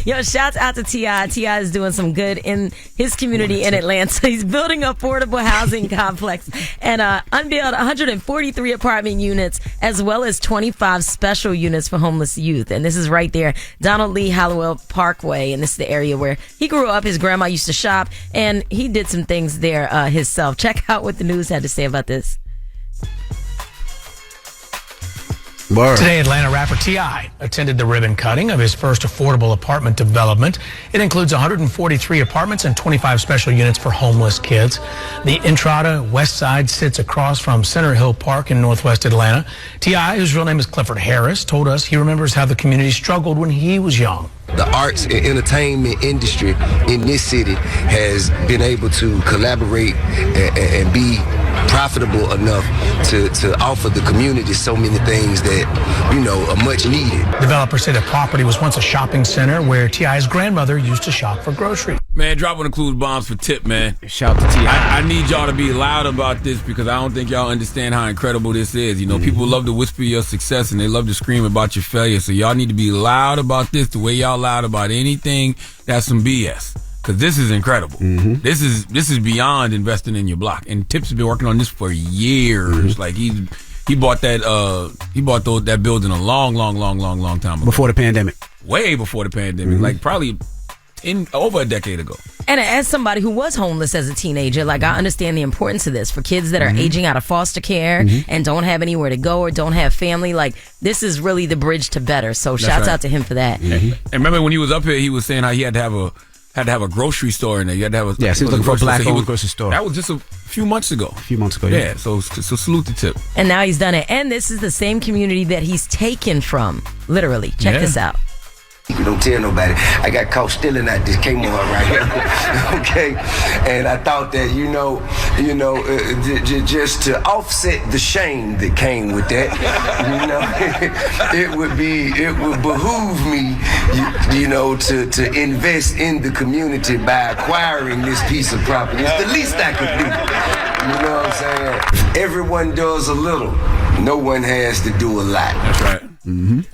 Yo, shouts out to T.I. T.I. is doing some good in his community in Atlanta. He's building an affordable housing complex and unveiled 143 apartment units as well as 25 special units for homeless youth. And this is right there, Donald Lee Hallowell Parkway. And this is the area where he grew up. His grandma used to shop and he did some things there himself. Check out what the news had to say about this. Word. Today, Atlanta rapper T.I. attended the ribbon cutting of his first affordable apartment development. It includes 143 apartments and 25 special units for homeless kids. The Entrada West Side sits across from Center Hill Park in northwest Atlanta. T.I., whose real name is Clifford Harris, told us he remembers how the community struggled when he was young. The arts and entertainment industry in this city has been able to collaborate and be profitable enough to offer the community so many things that, you know, are much needed. Developers say the property was once a shopping center where T.I.'s grandmother used to shop for groceries. Man, drop one of Clues bombs for tip, man. Shout out to T.I. I need y'all to be loud about this because I don't think y'all understand how incredible this is. You know, people love to whisper your success and they love to scream about your failure. So y'all need to be loud about this the way y'all loud about anything that's some BS. Because this is incredible. This is beyond investing in your block. And Tip's been working on this for years. Like he bought that building a long time ago. Before the pandemic. Way before the pandemic. Like probably over a decade ago. And as somebody who was homeless as a teenager, like I understand the importance of this for kids that are aging out of foster care and don't have anywhere to go or don't have family. Like this is really the bridge to better. So shouts out to him for that. And remember when he was up here, he was saying how he had to have a grocery store in there. You had to have a he was looking for a black-owned grocery store. That was just a few months ago. Yeah. So salute the Tip. And now he's done it. And this is the same community that he's taken from. Literally. Check this out. You don't tell nobody. I got caught stealing at this Kmart right here. Okay, and I thought that just to offset the shame that came with that, it would behoove me, to invest in the community by acquiring this piece of property. It's the least I could do. You know what I'm saying? Everyone does a little. No one has to do a lot. That's right.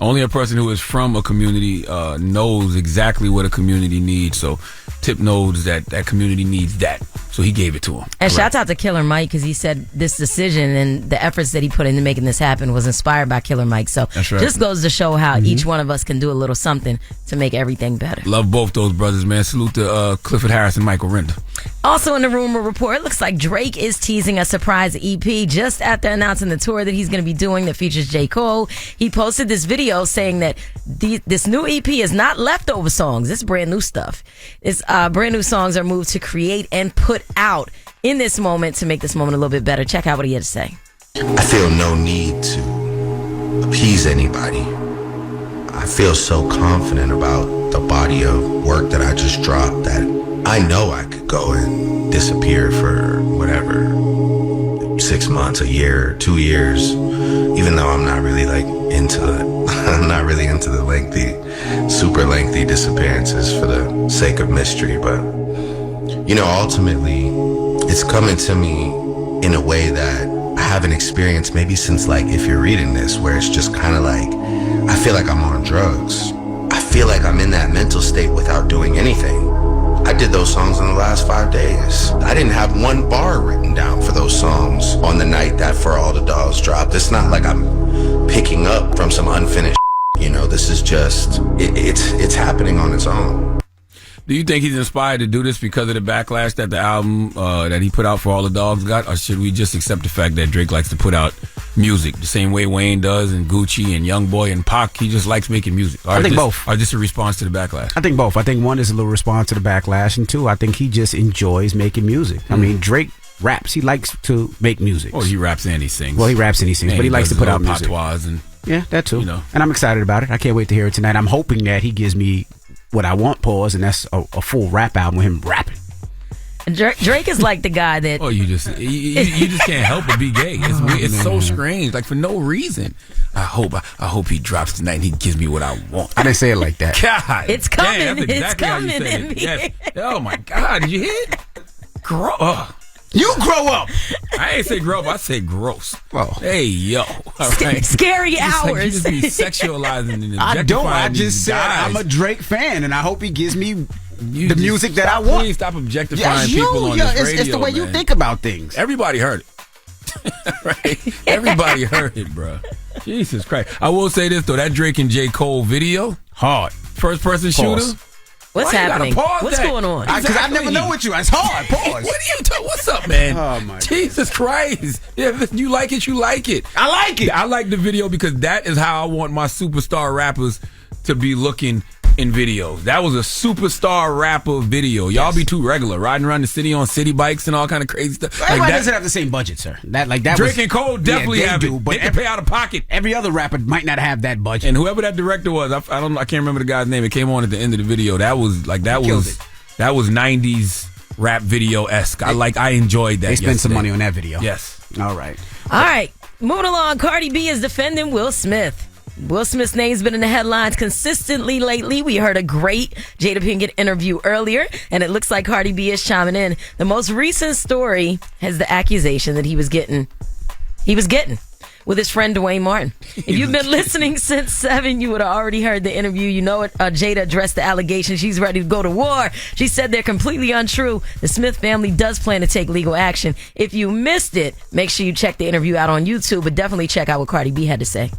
Only a person who is from a community knows exactly what a community needs. So Tip knows that community needs that. So he gave it to him. And shouts out to Killer Mike because he said this decision and the efforts that he put into making this happen was inspired by Killer Mike. So just goes to show how each one of us can do a little something to make everything better. Love both those brothers, man. Salute to Clifford Harris and Michael Render. Also in the rumor report, it looks like Drake is teasing a surprise EP just after announcing the tour that he's going to be doing that features J. Cole. He posted this video saying that this new EP is not leftover songs. This is brand new stuff. It's brand new songs are moved to create and put out in this moment to make this moment a little bit better. Check out what he had to say. I feel no need to appease anybody. I feel so confident about the body of work that I just dropped that I know I could go and disappear for whatever, 6 months, a year, 2 years, even though I'm not really into the super lengthy disappearances for the sake of mystery. But, ultimately it's coming to me in a way that I haven't experienced maybe since if you're reading this, where it's just kind of I feel like I'm on drugs. I feel like I'm in that mental state without doing anything. I did those songs in the last 5 days. I didn't have one bar written down for those songs on the night that For All the Dolls dropped. It's not like I'm picking up from some unfinished. This is just, it's happening on its own. Do you think he's inspired to do this because of the backlash that the album that he put out for All the Dogs got, or should we just accept the fact that Drake likes to put out music the same way Wayne does, and Gucci and Youngboy and Pac? He just likes making music. I think both. Or just a response to the backlash? I think both. I think one is a little response to the backlash, and two, I think he just enjoys making music. I mean, Drake raps. He likes to make music. Oh, he raps and he sings. Well, he raps and he sings, but he likes to put out music. Patois and yeah, that too. You know. And I'm excited about it. I can't wait to hear it tonight. I'm hoping that he gives me what I want, pause, and that's a full rap album with him rapping. Drake is like the guy that. Oh, you just can't help but be gay. It's weird. It's so strange, like for no reason. I hope he drops tonight and he gives me what I want. I didn't say it like that. God, it's coming. Damn, that's exactly it's coming. how you said it. Yes. Oh my God, did you hear it? Grow up. You grow up. I ain't say grow up. I say gross. Oh. Hey yo. All right. Scary hours. hours. You just be sexualizing and I don't. I just these said guys. I'm a Drake fan, and I hope he gives me the music that I want. Please stop objectifying people on this radio. It's the way you think about things. Everybody heard it. Right? Everybody heard it, bro. Jesus Christ. I will say this though, that Drake and J. Cole video, hard. First person shooter. What's happening? What's going on? Because I never know what you. It's hard. Pause. What are you talking? What's up, man? Oh my Jesus Christ! Yeah, if you like it, you like it. I like it. I like the video because that is how I want my superstar rappers to be looking in videos. That was a superstar rapper video. Y'all be too regular, riding around the city on city bikes and all kind of crazy stuff. Everybody doesn't have the same budget, sir. That Drake and Cole definitely have it. But they can pay out of pocket. Every other rapper might not have that budget. And whoever that director was, I can't remember the guy's name. It came on at the end of the video. That was 90s rap video-esque. I enjoyed that. They spent some money on that video. Yes. All right. Moving along. Cardi B is defending Will Smith. Will Smith's name's been in the headlines consistently lately. We heard a great Jada Pinkett interview earlier, and it looks like Cardi B is chiming in. The most recent story has the accusation that he was getting with his friend Dwayne Martin. If you've been listening since 7, you would have already heard the interview. You know it. Jada addressed the allegation. She's ready to go to war. She said they're completely untrue. The Smith family does plan to take legal action. If you missed it, make sure you check the interview out on YouTube, but definitely check out what Cardi B had to say.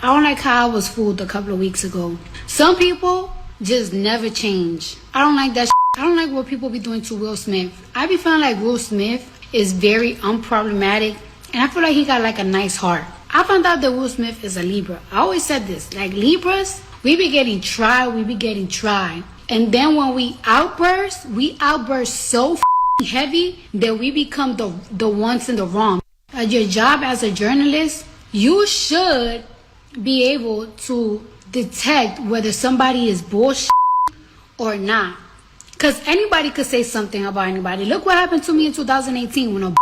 I don't like how I was fooled a couple of weeks ago. Some people just never change. I don't like that shit. I don't like what people be doing to Will Smith. I be feeling like Will Smith is very unproblematic, and I feel like he got like a nice heart. I found out that Will Smith is a Libra. I always said this, like Libras, we be getting tried. And then when we outburst so heavy that we become the ones in the wrong. Your job as a journalist, you should be able to detect whether somebody is bullshit or not. Because anybody could say something about anybody. Look what happened to me in 2018 when I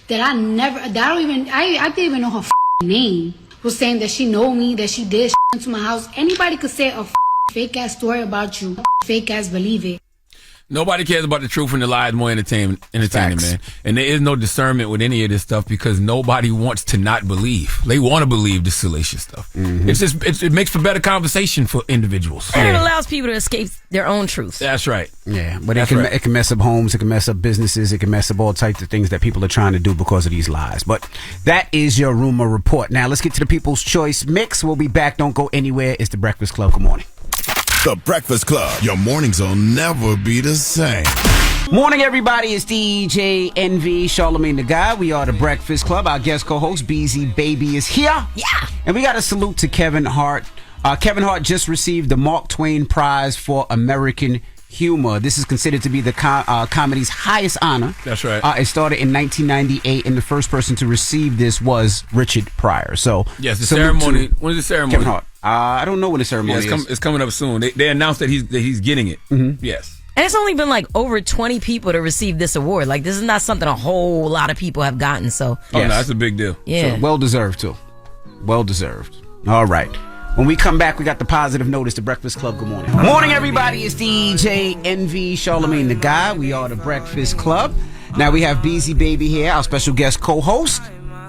didn't even know her name, was saying that she know me, that she did into my house. Anybody could say a fake ass story about you, fake ass believe it. Nobody cares about the truth and the lie. It's more entertaining, man. And there is no discernment with any of this stuff because nobody wants to not believe. They want to believe the salacious stuff. Mm-hmm. It makes for better conversation for individuals. And it allows people to escape their own truth. That's right. Yeah, but it can mess up homes, it can mess up businesses, it can mess up all types of things that people are trying to do because of these lies. But that is your rumor report. Now let's get to the People's Choice Mix. We'll be back. Don't go anywhere. It's the Breakfast Club. Good morning. The Breakfast Club. Your mornings will never be the same. Morning, everybody. It's DJ NV, Charlamagne the Guy. We are the Breakfast Club. Our guest co-host, Beasy Baybie, is here. Yeah. And we got a salute to Kevin Hart. Kevin Hart just received the Mark Twain Prize for American Humor. This is considered to be the comedy's highest honor. That's right. It started in 1998, and the first person to receive this was Richard Pryor. So, yes, the ceremony. When is the ceremony? Kevin Hart. I don't know when the ceremony is. It's coming up soon. They announced that he's getting it. Mm-hmm. Yes. And it's only been like over 20 people to receive this award. Like, this is not something a whole lot of people have gotten. So, no, that's a big deal. Yeah. So, well deserved, too. Well deserved. All right. When we come back, we got the positive notice. The Breakfast Club. Good morning. Morning, everybody. It's DJ NV, Charlamagne the Guy. We are the Breakfast Club. Now we have Beasy Baybie here, our special guest co-host.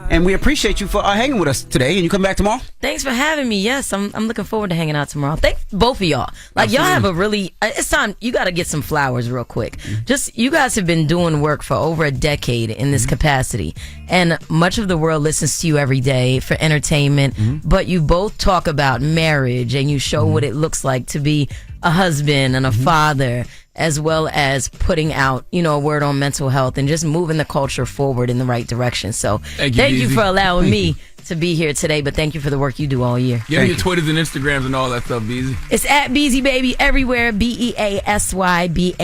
And we appreciate you for hanging with us today. And you come back tomorrow? Thanks for having me. Yes, I'm looking forward to hanging out tomorrow. Thank both of y'all. Like, y'all have a really... It's time... You got to get some flowers real quick. Just, you guys have been doing work for over a decade in this capacity. And much of the world listens to you every day for entertainment. But you both talk about marriage and you show what it looks like to be a husband and a father, as well as putting out, a word on mental health and just moving the culture forward in the right direction. So thank you for allowing me to be here today, but thank you for the work you do all year. Give me your Twitters and Instagrams and all that stuff, Beasy. It's at Beasy Baby everywhere, BeasyBaibie.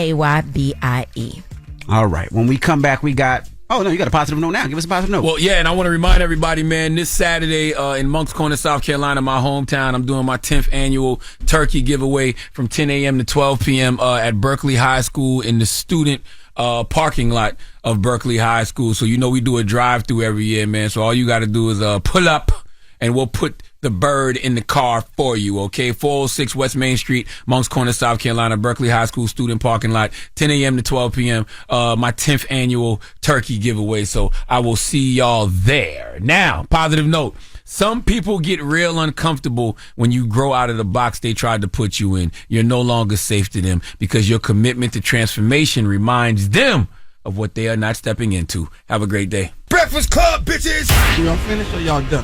All right. When we come back, we got... Oh, no, you got a positive note now. Give us a positive note. Well, yeah, and I want to remind everybody, man, this Saturday in Moncks Corner, South Carolina, my hometown, I'm doing my 10th annual turkey giveaway from 10 a.m. to 12 p.m. At Berkeley High School in the student parking lot of Berkeley High School. So, we do a drive-through every year, man. So all you got to do is pull up, and we'll put the bird in the car for you, okay? 406 West Main Street, Moncks Corner, South Carolina, Berkeley High School student parking lot, 10 a.m. to 12 p.m., my 10th annual turkey giveaway. So I will see y'all there. Now, positive note. Some people get real uncomfortable when you grow out of the box they tried to put you in. You're no longer safe to them because your commitment to transformation reminds them of what they are not stepping into. Have a great day. Breakfast Club, bitches! Y'all finished or y'all done?